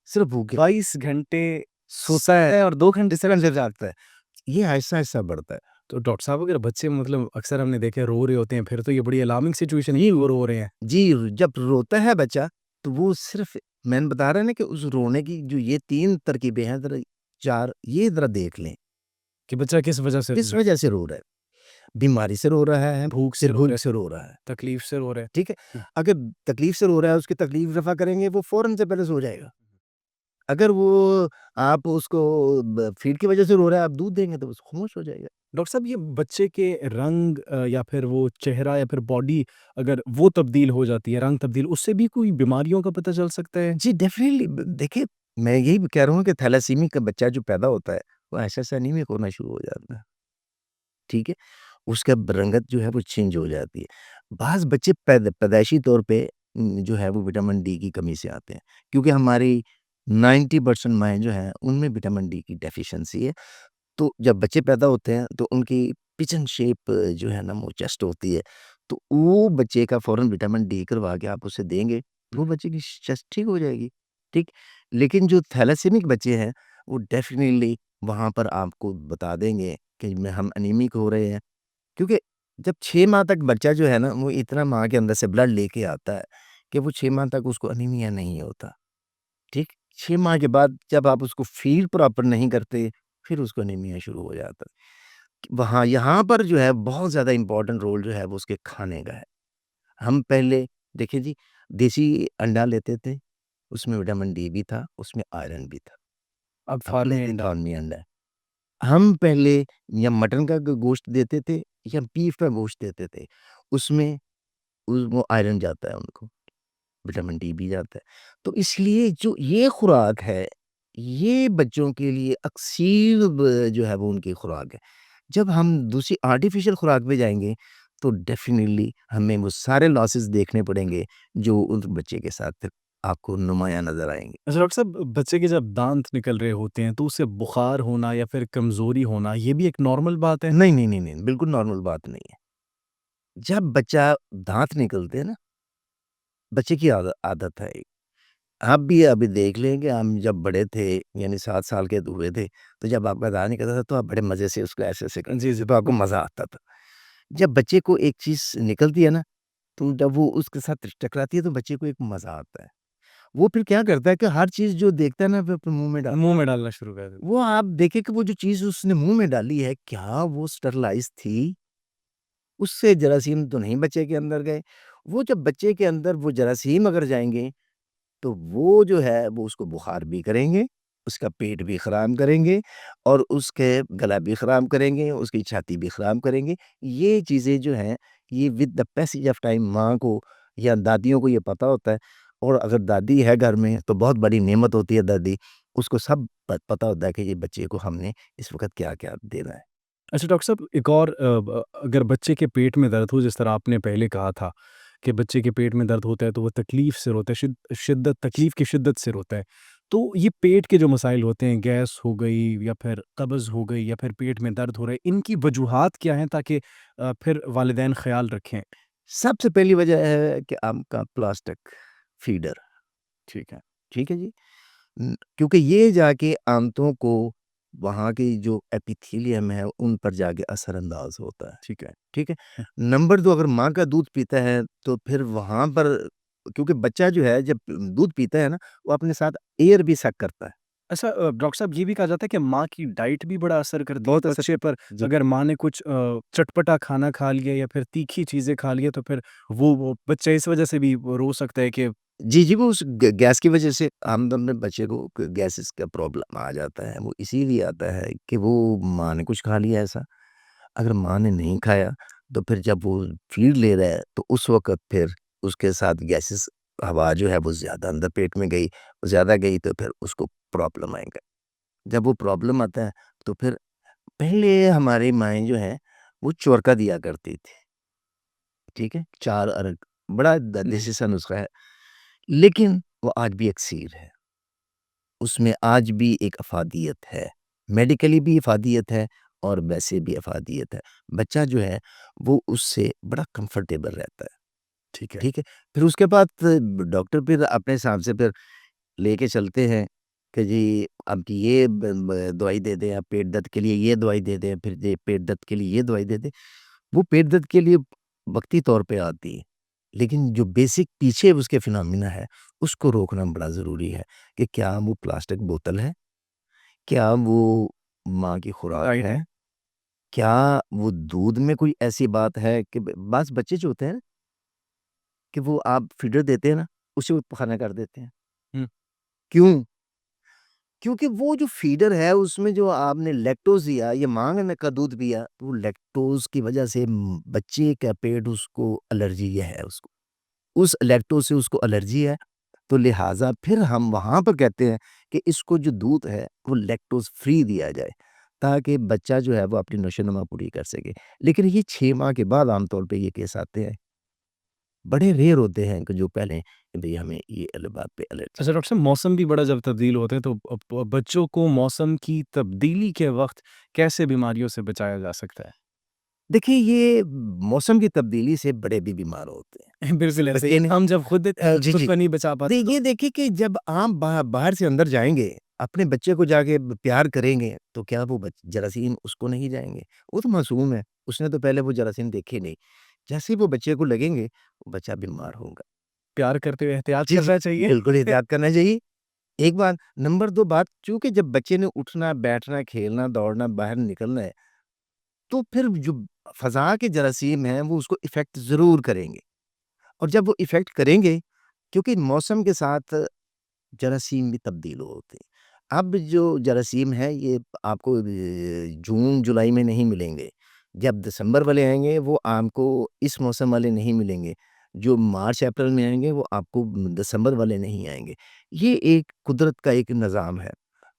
B: सिर्फ़ भूख के
A: 22 घंटे
B: सोता है और 2 घंटे से घंटे जागता है। ये आहिस्ता-आहिस्ता बढ़ता है।
A: तो डॉक्टर साहब, अगर बच्चे मतलब अक्सर हमने देखा है रो रहे होते हैं, फिर तो ये बड़ी अलार्मिंग सिचुएशन है कि वो रो रहे हैं।
B: जी, जब रोता है बच्चा, तो वो सिर्फ़ मैंने बता रहा है ना कि उस रोने की जो ये 3 तरकीबें हैं, ज़रा 4 ये ज़रा देख लें,
A: कि बच्चा किस वजह से
B: किस वजह से रो रहा है? बीमारी से रो रहा है,
A: भूख से
B: फिर
A: रो रहा
B: भूख
A: है,
B: से रो रहा है,
A: तकलीफ से रो रहा है।
B: ठीक है?
A: हुँ।
B: अगर तकलीफ़ से रो रहा है, उसकी तकलीफ़ रफ़ा करेंगे, वो फ़ौरन से पहले सो जाएगा। अगर वो आप उसको फ़ीड की वजह से रो रहा है, आप दूध देंगे तो वो खामोश हो जाएगा।
A: डॉक्टर साहब, ये बच्चे के रंग या फिर वो चेहरा या फिर बॉडी, अगर वो तब्दील हो जाती है, रंग तब्दील, उससे भी कोई बीमारियों का पता चल सकता है?
B: जी, डेफ़िनिटली देखिए, मैं यही कह रहा हूँ कि थैलेसीमिया का बच्चा जो पैदा होता है, वो ऐसा-ऐसा एनीमिक होना शुरू हो जाता है, ठीक है? उसका रंगत जो है वो चेंज हो जाती है। बाज़ बच्चे पैदाइशी तौर पे जो है वो विटामिन डी की कमी से आते हैं, क्योंकि हमारी 90% माएँ जो हैं, उनमें विटामिन डी की डेफ़िशिएंसी है। तो जब बच्चे पैदा होते हैं, तो उनकी पिजन शेप जो है ना, वो चेस्ट होती है, तो वो बच्चे का फ़ौरन विटामिन डी करवा के आप उसे देंगे, वो बच्चे की चेस्ट ठीक हो जाएगी, ठीक? लेकिन जो थैलेसेमिक बच्चे हैं, वो डेफ़िनिटली वहाँ पर आपको बता देंगे कि मैं हम एनीमिक हो रहे हैं। क्योंकि जब 6 माह तक बच्चा जो है ना, वो इतना माँ के अंदर से ब्लड लेके आता है, कि वो 6 माह तक उसको एनीमिया नहीं होता, ठीक? 6 माह के बाद जब आप उसको फ़ीड प्रॉपर नहीं करते, फिर उसको एनीमिया शुरू हो जाता है। वहाँ यहाँ पर जो है बहुत ज़्यादा इम्पोर्टेंट रोल जो है वो उसके खाने का है। हम पहले देखिए जी, देसी अंडा लेते थे, उसमें विटामिन डी भी था, उसमें आयरन भी था।
A: अब
B: अब
A: फार्मी
B: लेते
A: अंडा।
B: फार्मी अंडा है। हम पहले या मटन का गोश्त देते थे या बीफ का गोश्त देते थे, उसमें वो आयरन जाता है उनको, विटामिन डी भी जाता है। तो इसलिए जो ये खुराक है, ये बच्चों के लिए अक्सीर जो है वो उनकी खुराक है। जब हम दूसरी आर्टिफ़िशियल खुराक पे जाएँगे, तो डेफ़िनिटली हमें वो सारे लॉसेस देखने पड़ेंगे, जो उस बच्चे के साथ आपको नुमायाँ नज़र आएँगे।
A: अच्छा डॉक्टर साहब, बच्चे के जब दाँत निकल रहे होते हैं, तो उससे बुखार होना या फिर कमज़ोरी होना, ये भी एक नॉर्मल बात है?
B: नहीं, नहीं, नहीं, नहीं, बिल्कुल नॉर्मल बात नहीं है। जब बच्चा दाँत निकलते हैं ना, बच्चे की आदत है एक। आप भी अभी देख लें कि हम जब बड़े थे, यानी 7 साल के हुए थे, तो जब आपका दाँत निकलता था, तो आप बड़े मज़े से उसको ऐसे-ऐसे
A: जी,
B: करते थे,
A: जी।
B: तो आपको मज़ा आता था। जब बच्चे को एक चीज़ निकलती है ना, तो जब वो उसके साथ टकराती है, तो बच्चे को एक मज़ा आता है। वो फिर क्या करता है कि हर चीज़ जो देखता है ना, फिर अपने मुँह में डालता
A: मुँह
B: है।
A: में डालना शुरू कर देते।
B: वो आप देखें कि वो जो चीज़ उसने मुँह में डाली है, क्या वो स्टरलाइज़ थी? उससे जरासीम तो नहीं बच्चे के अंदर गए। वो जब बच्चे के अंदर वो जरासीम अगर जाएँगे, तो वो जो है वो उसको बुखार भी करेंगे, उसका पेट भी ख़राब करेंगे और उसके गला भी ख़राब करेंगे, उसकी छाती भी ख़राब करेंगे। ये चीज़ें जो हैं, ये with the passage of time माँ को या दादियों को ये पता होता है और अगर दादी है घर में तो बहुत बड़ी नेमत होती है दादी, उसको सब पता होता है कि ये बच्चे को हमने इस वक़्त क्या-क्या देना है।
A: अच्छा डॉक्टर साहब, एक और अगर बच्चे के पेट में दर्द हो, जिस तरह आपने पहले कहा था कि बच्चे के पेट में दर्द होता है तो वो तकलीफ़ से रोता है, शिद्दत तकलीफ़ की शिद्दत से रोता है। तो ये पेट के जो मसाइल होते हैं, गैस हो गई या फिर कब्ज़ हो गई या फिर पेट में दर्द हो रहा है, इनकी वजूहात क्या हैं ताकि फिर वालिदैन ख़्याल रखें?
B: सबसे पहली वजह है कि आपका प्लास्टिक फीडर,
A: ठीक है।
B: ठीक है जी? क्योंकि ये जाके आंतों को वहाँ की जो एपिथेलियम है उन पर जाके असर-अंदाज़ होता है,
A: ठीक है।
B: ठीक है? नंबर 2, अगर माँ का दूध पीता है तो फिर वहाँ पर, क्योंकि बच्चा जो है जब दूध पीता है ना, वो अपने साथ एयर भी सक करता है।
A: अच्छा डॉक्टर साहब ये भी कहा जाता है कि माँ की डाइट भी बड़ा असर करती है
B: बहुत असर
A: बच्चे पर।
B: जी।
A: अगर माँ ने कुछ चटपटा खाना खा लिया या फिर तीखी चीज़ें खा लिया तो फिर वो बच्चा इस वज़ह से भी वो रो सकता है कि
B: जी, जी, वो उस ग गैस की वज़ह से आमदन में बच्चे को ग गैसेस का प्रॉब्लम आ जाता है। वो इसीलिए आता है कि वो माँ ने कुछ खा लिया ऐसा। अगर माँ ने नहीं खाया, तो फिर जब वो फ़ीड ले रहा है, तो उस वक़्त फिर उसके साथ गैसेस, हवा जो है वो ज़्यादा अंदर पेट में गई, ज़्यादा गई तो फिर उसको प्रॉब्लम आएगा। जब वो प्रॉब्लम आता है, तो फिर पहले हमारी माएँ जो हैं, वो चोरका दिया करती थी, ठीक है? 4 अरग, बड़ा द
A: जी।
B: देसी सा नुस्ख़ा है, लेकिन वो आज भी अक्सीर है। उसमें आज भी एक अफ़ादियत है, मेडिकली भी अफ़ादियत है और वैसे भी अफ़ादियत है। बच्चा जो है वो उससे बड़ा कंफ़र्टेबल रहता है,
A: ठीक है।
B: ठीक है? फिर उसके बाद डॉक्टर फिर अपने हिसाब से फिर लेके चलते हैं कि जी अब ये ब ब दवाई दे दें, आप पेट दर्द के लिए ये दवाई दे दें, फिर ये पेट दर्द के लिए ये दवाई दे दें। वो पेट दर्द के लिए वक़्ती तौर पे आती है, लेकिन जो बेसिक पीछे उसके फिनोमिना है, उसको रोकना बड़ा ज़रूरी है कि क्या वो प्लास्टिक बोतल है? क्या वो माँ की खुराक
A: राइट
B: है?
A: है।
B: क्या वो दूध में कोई ऐसी बात है कि बाज़ बच्चे जो होते हैं ना, कि वो आप फीडर देते हैं ना, उसे वो खाना कर देते हैं।
A: हुँ।
B: क्यों? क्योंकि वो जो फीडर है उसमें जो आपने लैक्टोज़ दिया, ये माँ ने का दूध पिया, तो लैक्टोज़ की वज़ह से बच्चे का पेट उसको एलर्जी है उसको। उस लैक्टोज़ से उसको एलर्जी है, तो लिहाज़ा फिर हम वहाँ पर कहते हैं कि इसको जो दूध है वो लैक्टोज़ फ्री दिया जाए, ताकि बच्चा जो है वो अपनी नशो-नुमा पूरी कर सके। लेकिन ये 6 माह के बाद आम तौर पे ये केस आते हैं। बड़े रेयर होते हैं कि जो पहले भई हमें ये बात पे एलर्जी
A: अच्छा
B: है।
A: डॉक्टर साहब मौसम भी बड़ा जब तब्दील होते हैं तो बच्चों को मौसम की तब्दीली के वक़्त कैसे बीमारियों से बचाया जा सकता है?
B: देखिए ये मौसम की तब्दीली से बड़े भी बीमार होते हैं।
A: बिल्कुल ऐसे ही
B: बच्चे ने
A: हम जब खुद
B: जी,
A: खुद
B: जी।
A: को नहीं बचा पाते तो
B: ये देखिए कि जब आप बाहर से अंदर जाएँगे, अपने बच्चे को जाके प्यार करेंगे, तो क्या वो जरासीम उसको नहीं जाएँगे? वो तो मासूम है, उसने तो पहले वो जरासीम देखे नहीं। जैसे ही वो बच्चे को लगेंगे, वो बच्चा बीमार होगा।
A: प्यार करते हुए एहतियात
B: जी, जी।
A: करना चाहिए।
B: बिल्कुल एहतियात करना चाहिए। एक बात, नंबर 2 बात, चूँकि जब बच्चे ने उठना, बैठना, खेलना, दौड़ना, बाहर निकलना है, तो फिर जो फ़ज़ा के जरासीम हैं, वो उसको इफ़ेक्ट ज़रूर करेंगे। और जब वो इफ़ेक्ट करेंगे, क्योंकि मौसम के साथ जरासीम भी तब्दील होते हैं। अब जो जरासीम है ये आपको जून जुलाई में नहीं मिलेंगे। जब दिसंबर वाले आएँगे वो आपको इस मौसम वाले नहीं मिलेंगे। जो मार्च अप्रैल में आएँगे वो आपको दिसंबर वाले नहीं आएँगे। ये एक कुदरत का एक निज़ाम है,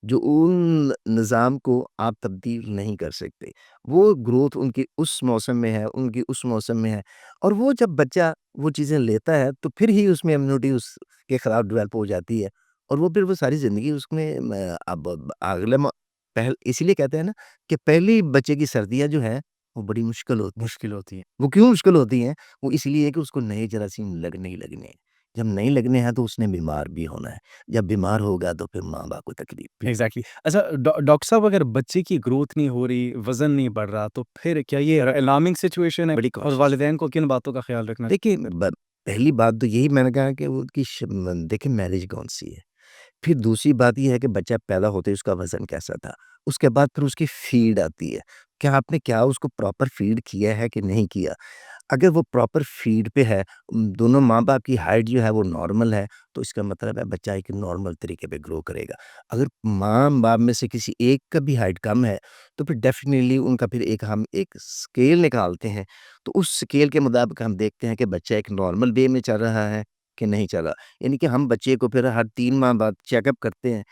B: जो उन निज़ाम को आप तब्दील नहीं कर सकते। वो ग्रोथ उनकी उस मौसम में है, उनकी उस मौसम में है, और वो जब बच्चा वो चीज़ें लेता है तो फिर ही उसमें इम्यूनिटी उसके खिलाफ डेवलप हो जाती है। और वो फिर वो सारी ज़िंदगी उसमें म अब अगले म पहल इसीलिए कहते हैं ना कि पहली बच्चे की सर्दियाँ जो हैं, वो बड़ी मुश्किल होती हैं।
A: मुश्किल होती है।
B: वो क्यों मुश्किल होती हैं? वो इसलिए कि उसको नए जरासीम लगने ही लगने हैं। जब नहीं लगने हैं तो उसने बीमार भी होना है। जब बीमार होगा तो फिर माँ-बाप को तकलीफ भी होगी।
A: एग्ज़ैक्टली। अच्छा डॉक्टर साहब अगर बच्चे की ग्रोथ नहीं हो रही, वज़न नहीं बढ़ रहा तो फिर क्या ये अलार्मिंग सिचुएशन है
B: बड़ी
A: और
B: कोशिश।
A: वालिदैन को किन बातों का ख़्याल रखना
B: देखिए पहली बात तो यही मैंने कहा कि वो उसकी देखिए मैरिज कौन-सी है। फिर दूसरी बात ये है कि बच्चा पैदा होते ही उसका वज़न कैसा था? उसके बाद फिर उसकी फ़ीड आती है। क्या उसको प्रॉपर फ़ीड किया है कि नहीं किया? अगर वो प्रॉपर फ़ीड पे है, दोनों माँ-बाप की हाइट जो है वो नॉर्मल है, तो इसका मतलब है बच्चा एक नॉर्मल तरीके पे ग्रो करेगा। अगर माँ-बाप में से किसी एक का भी हाइट कम है, तो फिर डेफ़िनिटली उनका फिर हम एक स्केल निकालते हैं, तो उस स्केल के मुताबिक हम देखते हैं कि बच्चा एक नॉर्मल वे में चल रहा है कि नहीं चल रहा। यानी कि हम बच्चे को फिर हर 3 माह बाद चेकअप करते हैं,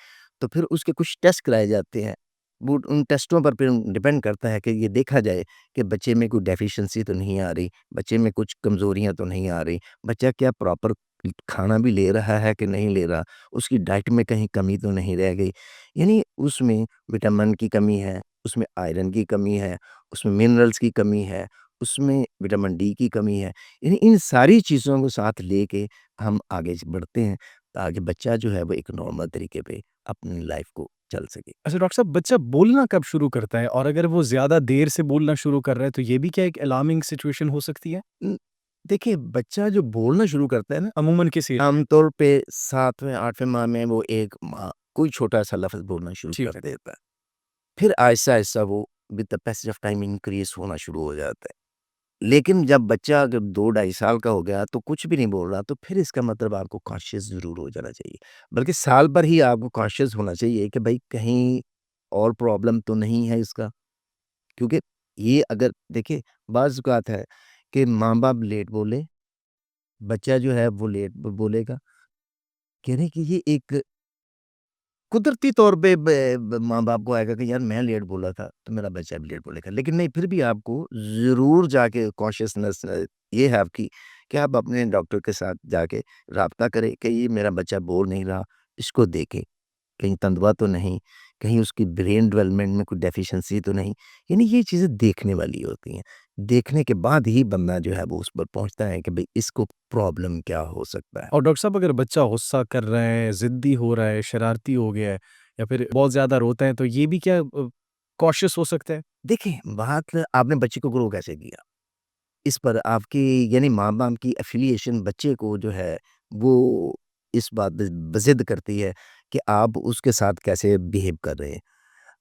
B: तो फिर उसके कुछ टेस्ट कराए जाते हैं। वो उन टेस्टों पर फिर डिपेंड करता है कि ये देखा जाए कि बच्चे में कोई डेफ़िशिएंसी तो नहीं आ रही, बच्चे में कुछ कमज़ोरियाँ तो नहीं आ रही, बच्चा क्या प्रॉपर खाना भी ले रहा है कि नहीं ले रहा, उसकी डाइट में कहीं कमी तो नहीं रह गई। यानी उसमें विटामिन की कमी है, उसमें आयरन की कमी है, उसमें मिनरल्स की कमी है, उसमें विटामिन डी की कमी है। यानी इन सारी चीज़ों को साथ लेके हम आगे बढ़ते हैं, ताकि बच्चा जो है वो एक नॉर्मल तरीके पे अपनी लाइफ को चल सके।
A: अच्छा डॉक्टर साहब, बच्चा बोलना कब शुरू करता है? और अगर वो ज़्यादा देर से बोलना शुरू कर रहा है, तो ये भी क्या एक अलार्मिंग सिचुएशन हो सकती है?
B: उम, देखिए, बच्चा जो बोलना शुरू करता है ना,
A: अमूमन किस एज में?
B: आमतौर पे 7वें 8वें माह में वो एक माँ कोई छोटा-सा लफ़्ज़ बोलना शुरू
A: ठीक
B: कर
A: है।
B: देता है। फिर आहिस्ता-आहिस्ता वो with the passage of time increase होना शुरू हो जाता है। लेकिन जब बच्चा अगर 2 ढाई साल का हो गया तो कुछ भी नहीं बोल रहा, तो फिर इसका मतलब आपको कॉन्शियस ज़रूर हो जाना चाहिए। बल्कि साल भर ही आपको कॉन्शियस होना चाहिए कि भई कहीं और प्रॉब्लम तो नहीं है इसका। क्योंकि ये अगर देखिए, बाज़ औक़ात है कि माँ-बाप लेट बोले, बच्चा जो है वो लेट ब बोलेगा। कह रहे हैं कि ये एक कुदरती तौर पे माँ-बाप को आएगा कि यार मैं लेट बोला था, तो मेरा बच्चा भी लेट बोलेगा। लेकिन नहीं, फिर भी आपको ज़रूर जाके कॉन्शियसनेस ये है आपकी कि आप अपने डॉक्टर के साथ जाके राब्ता करें कि ये मेरा बच्चा बोल नहीं रहा, इसको देखें। कहीं तंदुआ तो नहीं, कहीं उसकी ब्रेन डेवलपमेंट में कोई डेफ़िशिएंसी तो नहीं। यानी ये चीज़ें देखने वाली होती हैं। देखने के बाद ही बंदा जो है वो उस पर पहुँचता है कि भई इसको प्रॉब्लम क्या हो सकता है।
A: और डॉक्टर साहब, अगर बच्चा गुस्सा कर रहा है, ज़िद्दी हो रहा है, शरारती हो गया है या फिर बहुत ज़्यादा रोता है, तो ये भी क्या कॉशियस हो सकता है?
B: देखिए, बात आपने बच्चे को ग्रो कैसे किया? इस पर आपकी यानी माँ-बाप की एफ़िलिएशन बच्चे को जो है, वो इस बात पे ज़िद करती है कि आप उसके साथ कैसे बिहेव कर रहे हैं।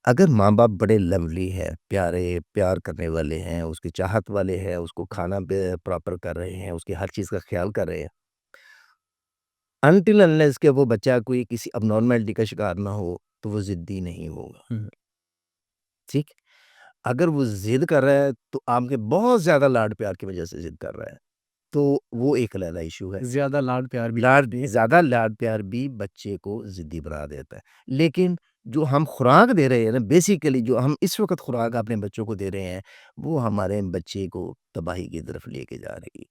B: अगर माँ-बाप बड़े लवली हैं, प्यारे, प्यार करने वाले हैं, उसकी चाहत वाले हैं, उसको खाना पे प्रॉपर कर रहे हैं, उसकी हर चीज़ का ख़्याल कर रहे हैं, अनटिल अनलेस कि वो बच्चा कोई किसी एबनॉर्मैलिटी का शिकार ना हो, तो वो ज़िद्दी नहीं होगा,
A: हुँ,
B: ठीक? अगर वो ज़िद कर रहा है, तो आपके बहुत ज़्यादा लाड-प्यार की वज़ह से ज़िद कर रहा है, तो वो एक अलग इश्यू है।
A: ज़्यादा लाड प्यार भी
B: ज़्यादा लाड-प्यार भी बच्चे को ज़िद्दी बना देता है। लेकिन जो हम खुराक दे रहे हैं ना, बेसिकली जो हम इस वक़्त खुराक अपने बच्चों को दे रहे हैं, वो हमारे बच्चे को तबाही की तरफ लेके जा रही है।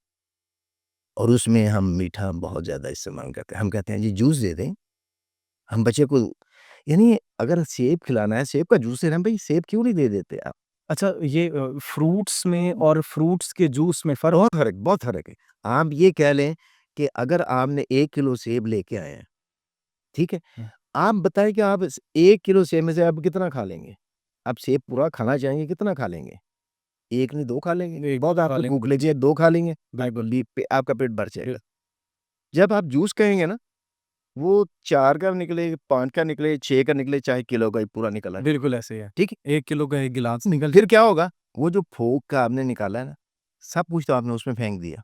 B: और उसमें हम मीठा बहुत ज़्यादा इस्तेमाल करते हैं। हम कहते हैं जी जूस दे दें, हम बच्चे को यानी अगर सेब खिलाना है, सेब का जूस देना है, भई सेब क्यों नहीं दे देते आप?
A: अच्छा, ये फ्रूट्स में और फ्रूट्स के जूस में फ़र्क
B: बहुत फ़र्क है। आप ये कह लें कि अगर आपने 1 किलो सेब लेके आए हैं, ठीक है?
A: है?
B: आप बताएँ कि आप इस 1 किलो सेब में से आप कितना खा लेंगे? आप सेब पूरा खाना चाहेंगे, कितना खा लेंगे? 1 नहीं 2 खा लेंगे।
A: एक
B: बहुत
A: खा
B: आपको
A: लें
B: भूख लगी है, 2 खा लेंगे,
A: बिल्कुल।
B: बी पे आपका पेट भर जाएगा। जब आप जूस कहेंगे ना, वो 4 का निकले, 5 का निकले, 6 का निकले, चाहे किलो का ही पूरा निकल आए,
A: बिल्कुल ऐसे ही है।
B: ठीक है?
A: 1 किलो का 1 गिलास निकल
B: फिर
A: जाए।
B: क्या होगा? वो जो फोक का आपने निकाला है ना, सब कुछ तो आपने उसमें फेंक दिया।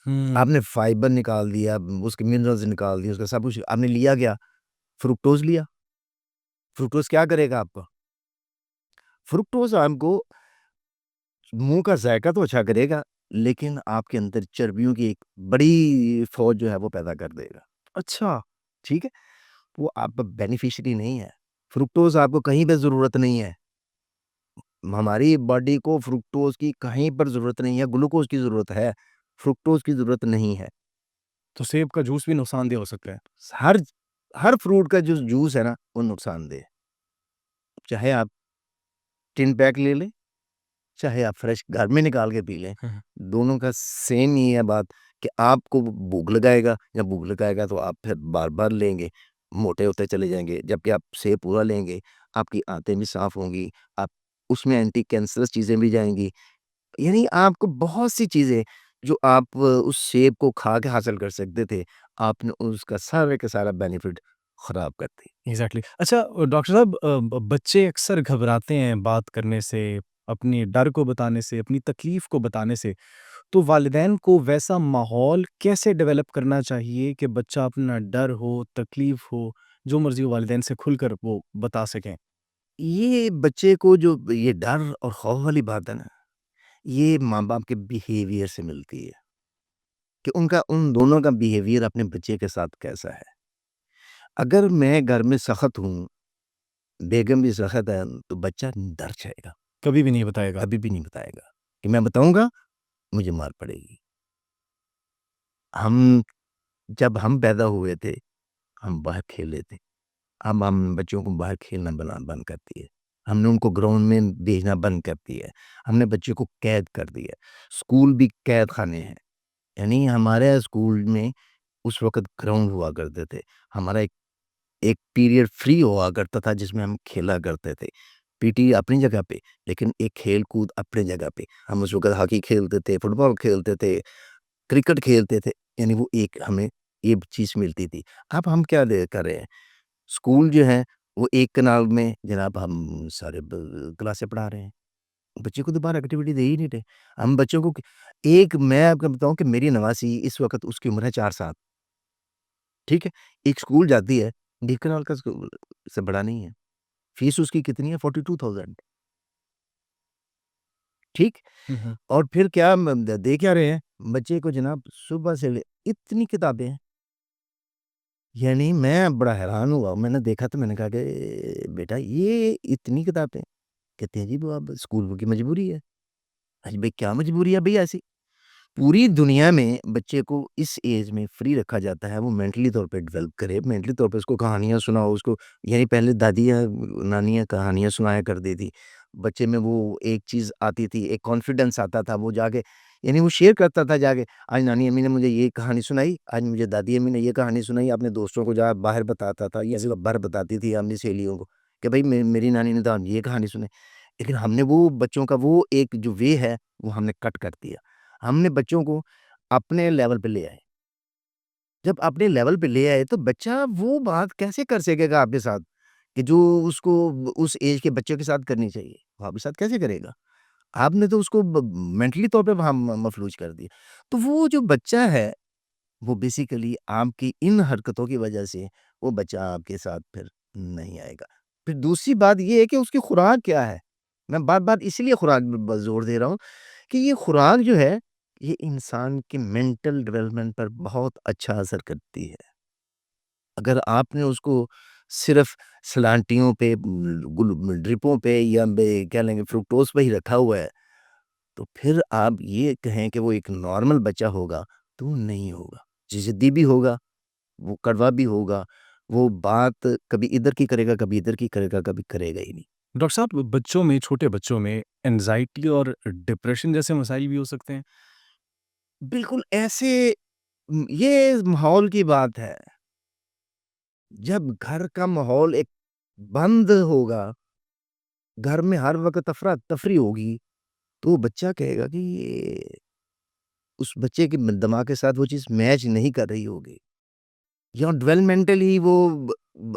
A: हुँ,
B: आपने फाइबर निकाल दिया, उसके मिनरल्स निकाल दिए, उसका सब कुछ आपने लिया क्या? फ्रुक्टोज़ लिया। फ्रुक्टोज़ क्या करेगा आपको? फ्रुक्टोज़ आपको मुँह का ज़ायका तो अच्छा करेगा, लेकिन आपके अंदर चर्बियों की एक बड़ी फ़ौज जो है वो पैदा कर देगा,
A: अच्छा,
B: ठीक है? वो आपका बेनिफिशियरी नहीं है। फ्रुक्टोज़ आपको कहीं पे ज़रूरत नहीं है। हमारी बॉडी को फ्रुक्टोज़ की कहीं पर ज़रूरत नहीं है, ग्लूकोज़ की ज़रूरत है, फ्रुक्टोज़ की ज़रूरत नहीं है।
A: तो सेब का जूस भी नुकसानदेह हो सकता है।
B: हर हर फ्रूट का जो जूस है ना, वो नुकसानदेह है। चाहे आप टिन पैक ले लें, चाहे आप फ्रेश घर में निकाल के पी लें,
A: हुँ, हुँ।
B: दोनों का सेम ही है बात कि आपको भूख लगाएगा, जब भूख लगाएगा तो आप फिर बार-बार लेंगे, मोटे होते चले जाएँगे। जबकि आप सेब पूरा लेंगे, आपकी आंतें भी साफ़ होंगी, आप उसमें एंटी कैंसरस चीज़ें भी जाएँगी। यानी आपको बहुत सी चीज़ें जो आप उस सेब को खा के हासिल कर सकते थे, आपने उसका सारे का सारा बेनिफिट खराब कर दी।
A: एग्ज़ैक्टली। अच्छा डॉक्टर साहब, ब बच्चे अक्सर घबराते हैं बात करने से, अपने डर को बताने से, अपनी तकलीफ़ को बताने से। तो वालिदैन को वैसा माहौल कैसे डेवलप करना चाहिए कि बच्चा अपना डर हो, तकलीफ़ हो, जो मर्ज़ी हो वालिदैन से खुलकर वो बता सकें?
B: ये बच्चे को जो ये डर और खौफ वाली बात है ना, ये माँ-बाप के बिहेवियर से मिलती है कि उनका उन दोनों का बिहेवियर अपने बच्चे के साथ कैसा है। अगर मैं घर में सख़्त हूँ, बेगम भी सख़्त है, तो बच्चा डर जाएगा,
A: कभी भी नहीं बताएगा।
B: कभी भी नहीं बताएगा कि मैं बताऊँगा, मुझे मार पड़ेगी। हम जब हम पैदा हुए थे, हम बाहर खेले थे। अब हम बच्चों को बाहर खेलना बना बंद कर दिए। हमने उनको ग्राउंड में भेजना बंद कर दिया है, हमने बच्चे को कैद कर दिया है। स्कूल भी कैद खाने हैं। यानी हमारे स्कूल में उस वक़्त ग्राउंड हुआ करते थे। हमारा एक एक पीरियड फ्री हुआ करता था जिसमें हम खेला करते थे। पीटी अपनी जगह पे, लेकिन एक खेल-कूद अपनी जगह पे। हम उस वक़्त हॉकी खेलते थे, फुटबॉल खेलते थे, क्रिकेट खेलते थे। यानी वो एक हमें ये चीज़ मिलती थी। अब हम क्या कर रहे हैं, स्कूल जो है वो एक कनाल में जनाब हम सारे ब क्लासें पढ़ा रहे हैं। बच्चे को तो बाहर एक्टिविटी दे ही नहीं रहे। हम बच्चों को एक मैं आपको बताऊँ कि मेरी नवासी इस वक़्त उसकी उम्र है 4 साल, ठीक है? एक स्कूल जाती है, ढेंकनाल का स्कूल से बड़ा नहीं है। फीस उसकी कितनी है 42,000, ठीक?
A: हुँ, हुँ।
B: और फिर क्या दे क्या रहे हैं? बच्चे को जनाब सुबह से ले इतनी किताबें हैं। यानी मैं बड़ा हैरान हुआ, मैंने देखा तो मैंने कहा कि बेटा ये इतनी किताबें? कहते हैं जी वो अब स्कूल की मजबूरी है। अरे भाई क्या मजबूरी है भई ऐसी? पूरी दुनिया में बच्चे को इस एज में फ्री रखा जाता है, वो मेंटली तौर पे डेवलप करे, मेंटली तौर पे उसको कहानियाँ सुनाओ, उसको यानी पहले दादियाँ, नानियाँ कहानियाँ सुनाया करती थी। बच्चे में वो एक चीज़ आती थी, एक कॉन्फिडेंस आता था, वो जाके यानी वो शेयर करता था जाके, आज नानी अम्मी ने मुझे ये कहानी सुनाई, आज मुझे दादी अम्मी ने ये कहानी सुनाई, अपने दोस्तों को जा बाहर बताता था, या सिर्फ़ बाहर बताती थी अपनी सहेलियों को, कि भई मेरी नानी ने तो आज ये कहानी सुनाई। लेकिन हमने वो बच्चों का वो एक जो वे है, वो हमने कट कर दिया। हमने बच्चों को अपने लेवल पे ले आए। जब अपने लेवल पे ले आए तो बच्चा वो बात कैसे कर सकेगा आपके साथ, कि जो उसको उस एज के बच्चों के साथ करनी चाहिए, वो आपके साथ कैसे करेगा? आपने तो उसको ब मेंटली तौर पे वहाँ मफलूज कर दिया। तो वो जो बच्चा है, वो बेसिकली आपकी इन हरकतों की वजह से वो बच्चा आपके साथ फिर नहीं आएगा। फिर दूसरी बात ये है कि उसकी खुराक क्या है? मैं बार-बार इसीलिए खुराक ब ज़ोर दे रहा हूँ कि ये खुराक जो है, ये इंसान के मेंटल डेवलपमेंट पर बहुत अच्छा असर करती है। अगर आपने उसको सिर्फ़ सलांटियों पे, ड्रिपों पे या कह लेंगे फ्रुक्टोज़ पे ही रखा हुआ है, तो फिर आप ये कहें कि वो एक नॉर्मल बच्चा होगा, तो वो नहीं होगा। ज़िद्दी भी होगा, वो कड़वा भी होगा, वो बात कभी इधर की करेगा, कभी इधर की करेगा, कभी करेगा ही नहीं।
A: डॉक्टर साहब, बच्चों में, छोटे बच्चों में एंग्ज़ायटी और डिप्रेशन जैसे मसाइल भी हो सकते हैं?
B: बिल्कुल ऐसे ये माहौल की बात है। जब घर का माहौल एक बंद होगा, घर में हर वक़्त अफ़रा-तफ़री होगी, तो बच्चा कहेगा कि ये उस बच्चे के दिमाग के साथ वो चीज़ मैच नहीं कर रही होगी। या डेवलपमेंटली वो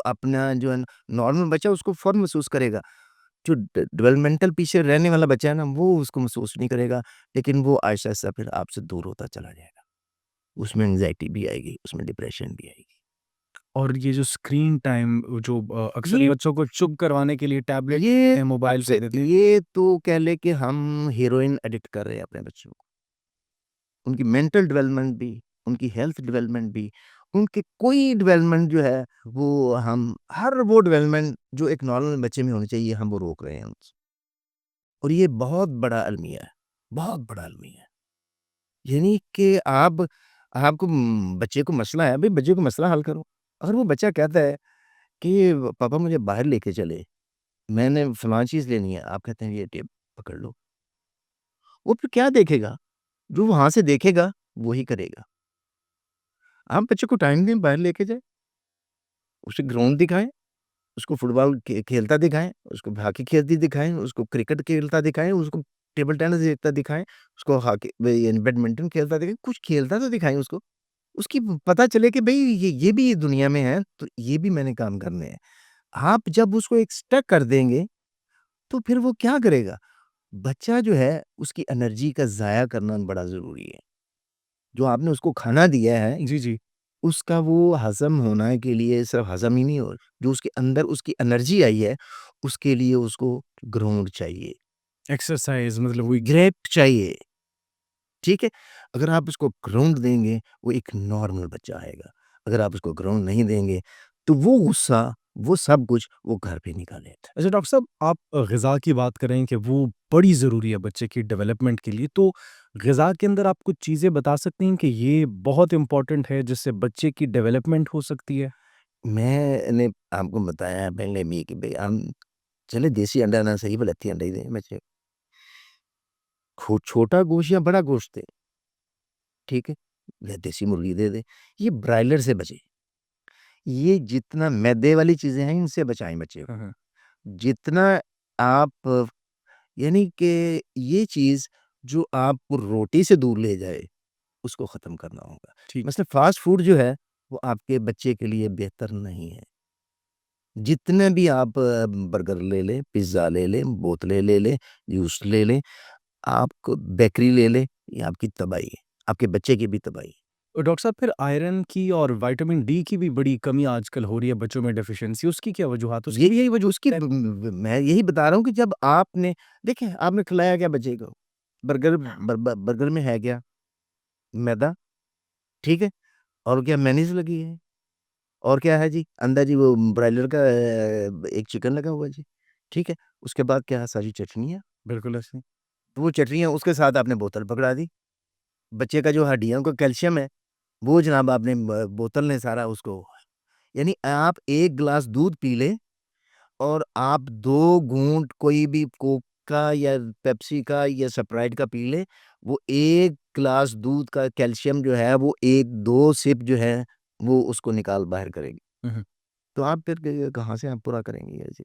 B: अपना जो है ना नॉर्मल बच्चा उसको फ़ौरन महसूस करेगा। जो डेवलपमेंटल पीछे रहने वाला बच्चा है ना, वो उसको महसूस नहीं करेगा, लेकिन वो आहिस्ता-आहिस्ता फिर आपसे दूर होता चला जाएगा। उसमें एंग्ज़ायटी भी आएगी, उसमें डिप्रेशन भी आएगी।
A: और ये जो स्क्रीन टाइम जो अक्सर
B: ये
A: बच्चों को चुप करवाने के लिए टैबलेट
B: ये
A: मोबाइल दे देते हैं।
B: ये तो कह लें कि हम हेरोइन एडिक्ट कर रहे हैं अपने बच्चों को। उनकी मेंटल डेवलपमेंट भी, उनकी हेल्थ डेवलपमेंट भी, उनकी कोई डेवलपमेंट जो है, वो हम हर वो डेवलपमेंट जो एक नॉर्मल बच्चे में होनी चाहिए, हम वो रोक रहे हैं उनसे। और ये बहुत बड़ा अलमिया है, बहुत बड़ा अलमिया है। यानी कि आप आपको बच्चे को मसला है, भई बच्चे को मसला हल करो। अगर वो बच्चा कहता है कि पापा मुझे बाहर लेके चले, मैंने फलाँ चीज़ लेनी है, आप कहते हैं ये टेप पकड़ लो। वो फिर क्या देखेगा? जो वहाँ से देखेगा, वो ही करेगा। आप बच्चे को टाइम दें, बाहर लेके जाएँ, उसे ग्राउंड दिखाएँ, उसको फुटबॉल खेलता दिखाएँ, उसको हॉकी खेलती दिखाएँ, उसको क्रिकेट खेलता दिखाएँ, उसको टेबल टेनिस खेलता दिखाएँ, उसको हॉकी ब यानी बैडमिंटन खेलता दिखाएँ, कुछ खेलता तो दिखाएँ उसको। उसकी पता चले कि भई ये भी दुनिया में है, तो ये भी मैंने काम करने हैं। आप जब उसको एक स्टक कर देंगे, तो फिर वो क्या करेगा? बच्चा जो है, उसकी एनर्जी का ज़ाया करना बड़ा ज़रूरी है। जो आपने उसको खाना दिया है,
A: जी, जी।
B: उसका वो हज़म होने के लिए सिर्फ़ हज़म ही नहीं हो जो उसके अंदर उसकी एनर्जी आई है, उसके लिए उसको ग्राउंड चाहिए,
A: एक्सरसाइज़ मतलब वही।
B: ग्रेप चाहिए, ठीक है? अगर आप उसको ग्राउंड देंगे, वो एक नॉर्मल बच्चा आएगा। अगर आप उसको ग्राउंड नहीं देंगे, तो वो गुस्सा, वो सब कुछ वो घर पे निकालेगा।
A: अच्छा डॉक्टर साहब, आप ग़िज़ा की बात कर रहे हैं कि वो बड़ी ज़रूरी है बच्चे की डेवलपमेंट के लिए, तो ग़िज़ा के अंदर आप कुछ चीज़ें बता सकती हैं कि ये बहुत इम्पोर्टेंट है जिससे बच्चे की डेवलपमेंट हो सकती है?
B: मैंने आपको बताया पहले भी कि भई हम चले देसी अंडा ना सही, पर अच्छी अंडा ही दें बच्चे को। छोटा गोश्त या बड़ा गोश्त दे, ठीक है, या देसी मुर्गी दे दे। ये ब्रायलर से बचे, ये जितना मैदे वाली चीजें हैं इनसे बचाएं बच्चे को।
A: हाँ, हाँ।
B: जितना आप, यानी कि ये चीज जो आपको रोटी से दूर ले जाए उसको खत्म करना होगा।
A: ठीक।
B: मतलब फास्ट फूड जो है वो आपके बच्चे के लिए बेहतर नहीं है। जितने भी आप बर्गर ले लें, पिज्ज़ा ले लें, बोतलें ले लें, जूस ले लें, आपको बेकरी ले लें, ये आपकी तबाही है, आपके बच्चे की भी तबाही है।
A: और डॉक्टर साहब फिर आयरन की और विटामिन डी की भी बड़ी कमी आजकल हो रही है बच्चों में डेफिशिएंसी, उसकी क्या वजूहात? उसकी
B: ये
A: भी यही वजह
B: उसकी
A: है?
B: मैं यही बता रहा हूँ कि जब आपने, देखिए आपने खिलाया क्या बच्चे को? बर्गर में है क्या? मैदा, ठीक है? और क्या मेयोनीज़ लगी है? और क्या है जी? अंदर जी वो ब्रायलर का एक चिकन लगा हुआ है जी, ठीक है? उसके बाद क्या है? सारी चटनियाँ,
A: बिल्कुल ऐसे।
B: तो वो चटनियाँ उसके साथ आपने बोतल पकड़ा दी। बच्चे का जो हड्डियों का कैल्शियम है, वो जनाब आपने बोतल ने सारा उसको, यानी आप 1 ग्लास दूध पी लें और आप 2 घूँट कोई भी कोक का या पेप्सी का या स्प्राइट का पी लें, वो 1 ग्लास दूध का कैल्शियम जो है वो 1-2 सिप जो है, वो उसको निकाल बाहर करेगी।
A: हुँ, हुँ।
B: तो आप फिर क कहाँ से आप पूरा करेंगे ये जी?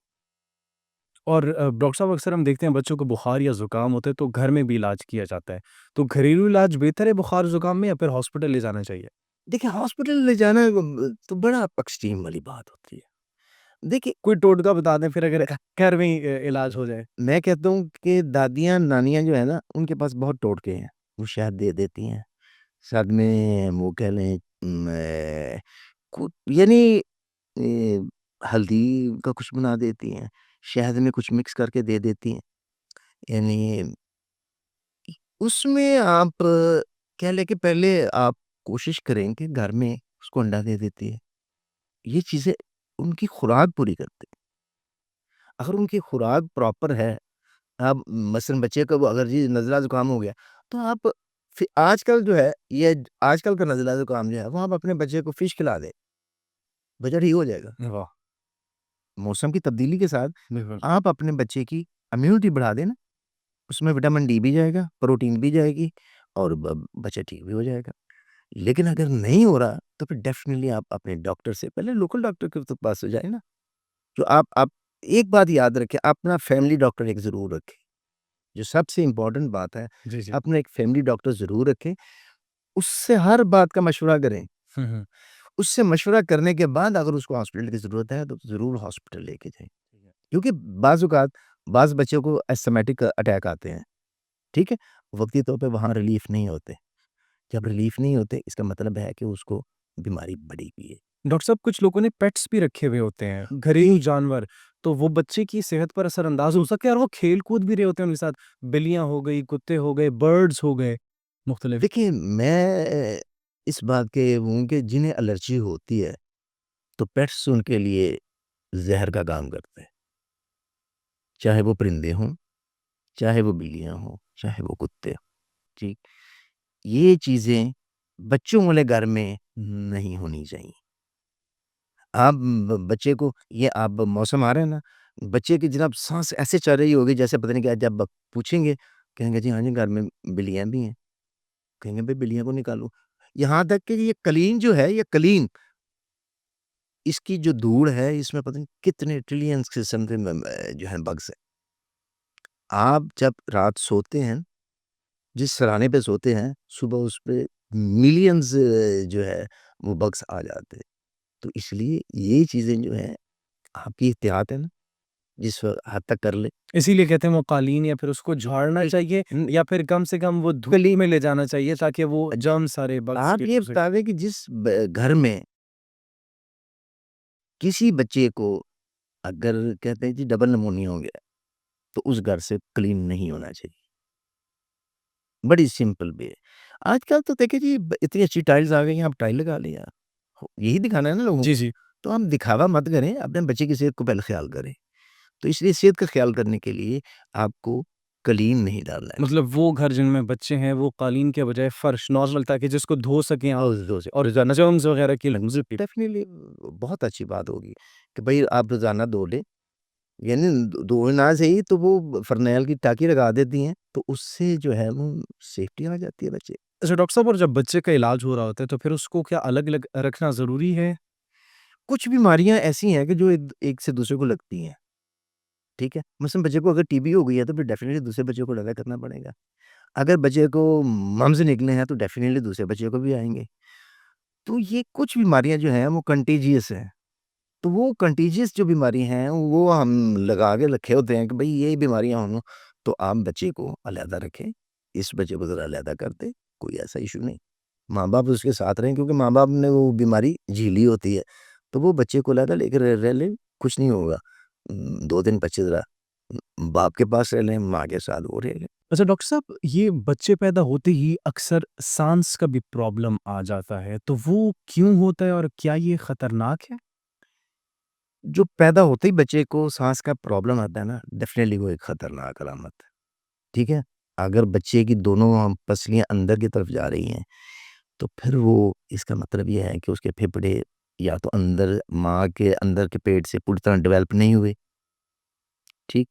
A: और डॉक्टर साहब अक्सर हम देखते हैं बच्चों को बुखार या ज़ुकाम होता है तो घर में भी इलाज किया जाता है। तो घरेलू इलाज बेहतर है बुखार-ज़ुकाम में या फिर हॉस्पिटल ले जाना चाहिए?
B: देखिए हॉस्पिटल ले जाना तो बड़ा एक्सट्रीम वाली बात होती है। देखिए
A: कोई टोटका बता दें फिर अगर घर में ही इलाज हो जाए।
B: मैं कहता हूँ कि दादियाँ, नानियाँ जो है ना, उनके पास बहुत टोटके हैं। वो शहद दे देती हैं, साथ में वो कह लें कु यानी हल्दी का कुछ बना देती हैं, शहद में कुछ मिक्स करके दे देती हैं। यानी उसमें आप कह लें कि पहले आप कोशिश करें कि घर में उसको अंडा दे देती है। ये चीज़ें उनकी खुराक पूरी करती हैं। अगर उनकी खुराक प्रॉपर है, आप मसलन बच्चे को वो अगर जी नज़ला ज़ुकाम हो गया, तो आप आजकल जो है ये आजकल का नज़ला ज़ुकाम जो है, वो आप अपने बच्चे को फ़िश खिला दें, बच्चा ठीक हो जाएगा।
A: वाह!
B: मौसम की तब्दीली के साथ
A: बिल्कुल।
B: आप अपने बच्चे की इम्यूनिटी बढ़ा दें ना, उसमें विटामिन डी भी जाएगा, प्रोटीन भी जाएगी और ब बच्चा ठीक भी हो जाएगा। लेकिन अगर नहीं हो रहा, तो फिर डेफ़िनिटली आप अपने डॉक्टर से पहले लोकल डॉक्टर के तो पास तो जाएँ ना। जो आप एक बात याद रखें, अपना फैमिली डॉक्टर एक ज़रूर रखें। जो सबसे इम्पोर्टेंट बात है,
A: जी, जी।
B: अपना एक फैमिली डॉक्टर ज़रूर रखें, उससे हर बात का मशवरा करें।
A: हुँ, हुँ।
B: उससे मशवरा करने के बाद अगर उसको हॉस्पिटल की ज़रूरत है, तो ज़रूर हॉस्पिटल लेके जाएँ। क्योंकि बाज़ बच्चों को एस्थमेटिक अटैक आते हैं, ठीक है? वक़्ती तौर पे वहाँ रिलीफ़ नहीं होते। जब रिलीफ़ नहीं होते, इसका मतलब है कि उसको बीमारी बढ़ी हुई है।
A: डॉक्टर साहब कुछ लोगों ने पेट्स भी रखे हुए होते हैं, घरेलू जानवर, तो वो बच्चे की सेहत पर असरअंदाज़ हो सकते हैं और वो खेल-कूद भी रहे होते हैं उनके साथ। बिल्लियाँ हो गई, कुत्ते हो गए, बर्ड्स हो गए, मुख्तलिफ।
B: देखिए, मैं इस बात के हूँ कि जिन्हें एलर्जी होती है, तो पेट्स उनके लिए ज़हर का काम करते हैं। चाहे वो परिंदे हों, चाहे वो बिल्लियाँ हों, चाहे वो कुत्ते हों, ठीक? ये चीज़ें बच्चों वाले घर में नहीं होनी चाहिए। आप बच्चे को ये आप मौसम आ रहा है ना, बच्चे की जनाब साँस ऐसे चल रही होगी जैसे पता नहीं क्या, जब आप पूछेंगे, कहेंगे जी हाँ जी, घर में बिल्लियाँ भी हैं। कहेंगे भई बिल्लियों को निकालो। यहाँ तक कि ये कलीन जो है, ये कलीन, इसकी जो धूड़ है, इसमें पता नहीं कितने ट्रिलियंस किस्म के जो है बग्स हैं। आप जब रात सोते हैं, जिस सराहने पे सोते हैं, सुबह उस पे मिलियंस जो है वो बग्स आ जाते हैं। तो इसलिए ये चीज़ें जो हैं, आपकी एहतियात है ना, जिस हद तक कर लें।
A: इसीलिए कहते हैं वो कालीन या फिर उसको झाड़ना चाहिए या फिर कम से कम वो धूली में ले जाना चाहिए ताकि वो जर्म सारे बग्स
B: आप
A: के
B: ये
A: उसे।
B: बता दें कि जिस घर में किसी बच्चे को अगर कहते हैं जी डबल निमोनिया हो गया, तो उस घर से क्लीन नहीं होना चाहिए। बड़ी सिंपल वे है। आजकल तो देखिए जी इतनी अच्छी टाइल्स आ गई हैं, आप टाइल लगा लें यार। यही दिखाना है ना लोगों
A: जी,
B: को।
A: जी।
B: तो आप दिखावा मत करें, अपने बच्चे की सेहत को पहले ख्याल करें। तो इसलिए सेहत का ख्याल करने के लिए आपको क्लीन नहीं डालना है।
A: मतलब वो घर जिनमें बच्चे हैं वो कालीन के बजाय फर्श नॉर्मल ताकि जिसको धो सकें आप
B: रोज़ से
A: और जर्म्स वगैरह की लग्ज़री।
B: डेफ़िनिटली बहुत अच्छी बात होगी कि भई आप रोज़ाना धो लें, यानी दो ना सही तो वो फरनैल की टाँकी लगा देती हैं, तो उससे जो है वो सेफ्टी आ जाती है बच्चे।
A: अच्छा डॉक्टर साहब, और जब बच्चे का इलाज हो रहा होता है तो फिर उसको क्या अलग-अलग रखना ज़रूरी है?
B: कुछ बीमारियाँ ऐसी हैं कि जो एक एक से दूसरे को लगती हैं, ठीक है? मसलन बच्चे को अगर टीबी हो गई है तो फिर डेफ़िनिटली दूसरे बच्चे को इलाज करना पड़ेगा। अगर बच्चे को मम्स निकले हैं तो डेफ़िनिटली दूसरे बच्चे को भी आएँगे। तो ये कुछ बीमारियाँ जो हैं वो कंटेजियस हैं। तो वो कंटेजियस जो बीमारी हैं वो हम लगा के रखे होते हैं कि भई ये बीमारियाँ हों तो आप बच्चे को अलहदा रखें, इस बच्चे को ज़रा अलहदा कर दें, कोई ऐसा इश्यू नहीं। माँ-बाप उसके साथ रहें क्योंकि माँ-बाप ने वो बीमारी झेली होती है, तो वो बच्चे को अलहदा लेके रह लें, कुछ नहीं होगा। 2 दिन बच्चे ज़रा बाप के पास रह लें, माँ के साथ वो रह लें।
A: अच्छा डॉक्टर साहब, ये बच्चे पैदा होते ही अक्सर साँस का भी प्रॉब्लम आ जाता है, तो वो क्यों होता है और क्या ये खतरनाक है?
B: जो पैदा होते ही बच्चे को साँस का प्रॉब्लम आता है ना, डेफ़िनेटली वो एक खतरनाक अलामत है, ठीक है? अगर बच्चे की दोनों पसलियाँ अंदर की तरफ जा रही हैं, तो फिर वो इसका मतलब ये है कि उसके फेफड़े या तो अंदर माँ के अंदर के पेट से पूरी तरह डेवलप नहीं हुए, ठीक?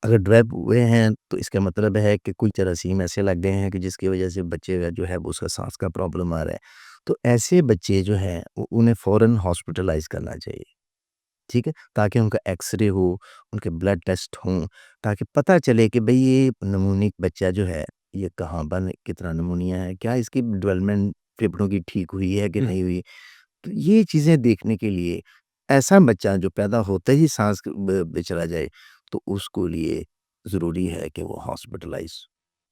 B: अगर डेवलप हुए हैं, तो इसका मतलब है कि कोई जरासीम ऐसे लग गए हैं कि जिसकी वजह से बच्चे का जो है वो उसका साँस का प्रॉब्लम आ रहा है। तो ऐसे बच्चे जो हैं, उन्हें फ़ौरन हॉस्पिटलाइज़ करना चाहिए। ठीक है? ताकि उनका एक्स-रे हो, उनके ब्लड टेस्ट हों, ताकि पता चले कि भई ये नमूनिक बच्चा जो है, ये कहाँ पर कितना नमूनिया है, क्या इसकी डेवलपमेंट फेफड़ों की ठीक हुई है कि
A: हुँ।
B: नहीं हुई? तो ये चीज़ें देखने के लिए ऐसा बच्चा जो पैदा होते ही साँस में चला जाए, तो उसको लिए ज़रूरी है कि वो हॉस्पिटलाइज़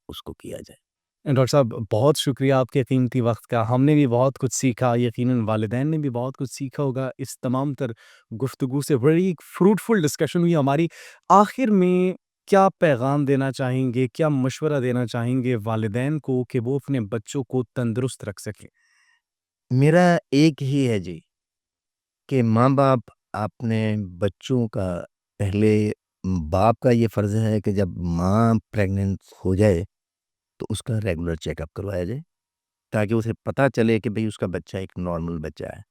B: उसको किया जाए।
A: डॉक्टर साहब, बहुत शुक्रिया आपके कीमती वक़्त का। हमने भी बहुत कुछ सीखा, यकीनन वालिदैन ने भी बहुत कुछ सीखा होगा। इस तमाम तर गुफ्तगू से बड़ी फ्रूटफुल डिस्कशन हुई हमारी। आखिर में क्या पैगाम देना चाहेंगे, क्या मशवरा देना चाहेंगे वालिदैन को कि वो अपने बच्चों को तंदुरुस्त रख सकें?
B: मेरा एक ही है जी कि माँ-बाप अपने बच्चों का पहले बाप का ये फ़र्ज़ है कि जब माँ प्रेग्नेंट हो जाए, तो उसका रेगुलर चेकअप करवाया जाए, ताकि उसे पता चले कि भई उसका बच्चा एक नॉर्मल बच्चा है।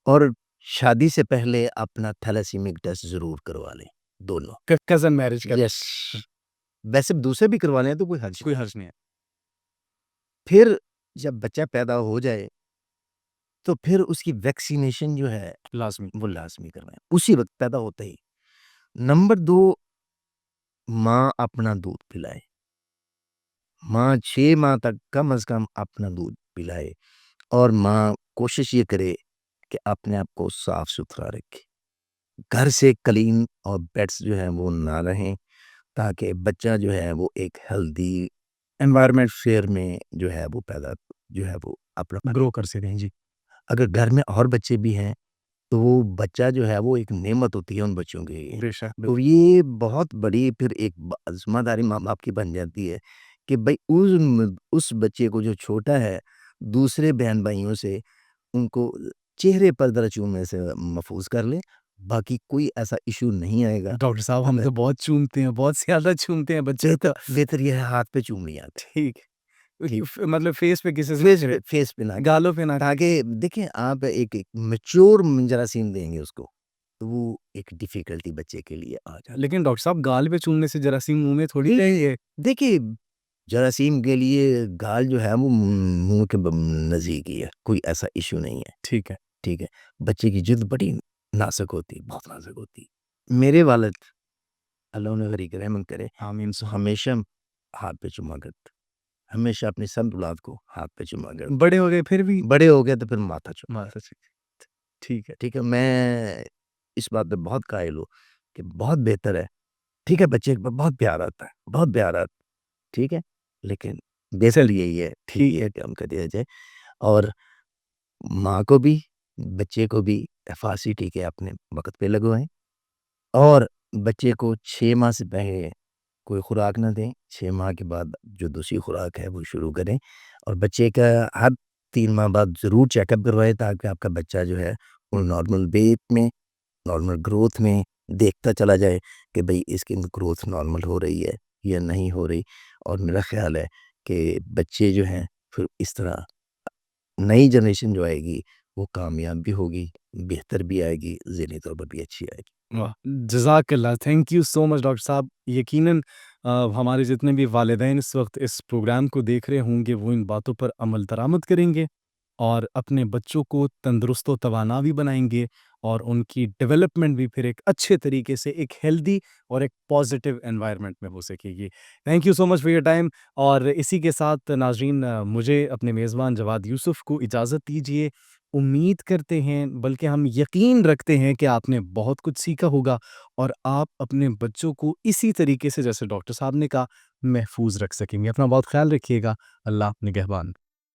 B: और शादी से पहले अपना थैलेसीमिक टेस्ट ज़रूर करवा लें, दोनों।
A: क कज़न मैरिज का
B: यस, वैसे दूसरे भी करवा लें तो कोई हर्ज
A: कोई
B: नहीं।
A: हर्ज नहीं है।
B: फिर जब बच्चा पैदा हो जाए, तो फिर उसकी वैक्सीनेशन जो है,
A: लाज़मी।
B: वो लाज़मी करवाएँ, उसी वक़्त पैदा होते ही। नंबर 2 माँ अपना दूध पिलाए। माँ 6 माह तक कम से कम अपना दूध पिलाए और माँ कोशिश ये करे कि अपने आप को साफ-सुथरा रखे। घर से क्लीन और पेट्स जो हैं वो ना रहें, ताकि बच्चा जो है वो एक हेल्दी एनवायरनमेंट में जो है वो पैदा जो है वो अपना
A: ग्रो कर सकें, जी।
B: अगर घर में और बच्चे भी हैं, तो वो बच्चा जो है वो एक नेमत होती है उन बच्चों के लिए।
A: बेशक,
B: तो ये बहुत बड़ी फिर एक ज़िम्मेदारी माँ-बाप की बन जाती है कि भई उस बच्चे को जो छोटा है, दूसरे बहन-भाइयों से उनको चेहरे पर ज़रा चूमने से महफ़ूज़ कर लें, बाकी कोई ऐसा इश्यू नहीं आएगा।
A: डॉक्टर साहब हम
B: अगर
A: तो बहुत चूमते हैं, बहुत ज़्यादा चूमते हैं बच्चे तो।
B: बेहतर ये है हाथ पे चूम लिया
A: ठीक।
B: ठीक,
A: मतलब फेस पे किसी से
B: फेस पे ना करें,
A: गालों पे ना करें।
B: ताकि देखिए आप एक एक मैच्योर जरासीम देंगे उसको, तो वो एक डिफ़िकल्टी बच्चे के लिए आ जाती
A: लेकिन डॉक्टर साहब गाल पे चूमने से जरासीम मुँह में थोड़ी
B: है।
A: रहेंगे।
B: देखिए, जरासीम के लिए गाल जो है वो मुँह के नज़दीक ही है, कोई ऐसा इश्यू नहीं है,
A: ठीक है।
B: ठीक है? बच्चे की जिल्द बड़ी नाज़ुक होती है, बहुत नाज़ुक होती है। मेरे वालिद अल्लाह उन्हें गरीक रहमत करे,
A: आमीन सुबहान।
B: हमेशा हाथ पे चुमा करते, हमेशा अपनी सब औलाद को हाथ पे चुमा करते।
A: बड़े हो गए फिर भी
B: बड़े हो गए तो फिर माथा चुमाया,
A: माता जी। ठीक है।
B: ठीक है? मैं इस बात पे बहुत कायल हूँ कि बहुत बेहतर है, ठीक है? बच्चे पे बहुत प्यार आता है, बहुत प्यार आता है, ठीक है? लेकिन बेहतर
A: चलिए,
B: यही है, ठीक
A: ठीक
B: है कि उनका दिया जाए और माँ को भी, बच्चे को भी हिफ़ाज़ती टीके अपने वक़्त पे लगवाएँ और बच्चे को 6 माह से पहले कोई खुराक ना दें, 6 माह के बाद जो दूसरी खुराक है वो शुरू करें और बच्चे का हर 3 माह बाद ज़रूर चेकअप करवाएँ ताकि आपका बच्चा जो है वो नॉर्मल वेट में, नॉर्मल ग्रोथ में देखता चला जाए कि भई इसकी ग्रोथ नॉर्मल हो रही है या नहीं हो रही और मेरा ख़्याल है कि बच्चे जो हैं फिर इस तरह नई जनरेशन जो आएगी वो कामयाब भी होगी, बेहतर भी आएगी, ज़हनी तौर पर भी अच्छी आएगी।
A: वाह! जज़ाकल्लाह, thank you so much doctor साहब। यकीनन हमारे जितने भी वालिदैन इस वक़्त इस प्रोग्राम को देख रहे होंगे, वो इन बातों पर अमल दरामद करेंगे और अपने बच्चों को तंदुरुस्त व तवाना भी बनाएँगे और उनकी डेवलपमेंट भी फिर एक अच्छे तरीके से एक हेल्दी और एक पॉज़िटिव एनवायरनमेंट में हो सकेगी। Thank you so much for your time और इसी के साथ नाज़रीन मुझे अपने मेज़बान जवाद यूसुफ़ को इजाज़त दीजिए। उम्मीद करते हैं बल्कि हम यकीन रखते हैं कि आपने बहुत कुछ सीखा होगा और आप अपने बच्चों को इसी तरीके से जैसे डॉक्टर साहब ने कहा महफ़ूज़ रख सकेंगे। अपना बहुत ख़्याल रखिएगा। अल्लाह निगहबान।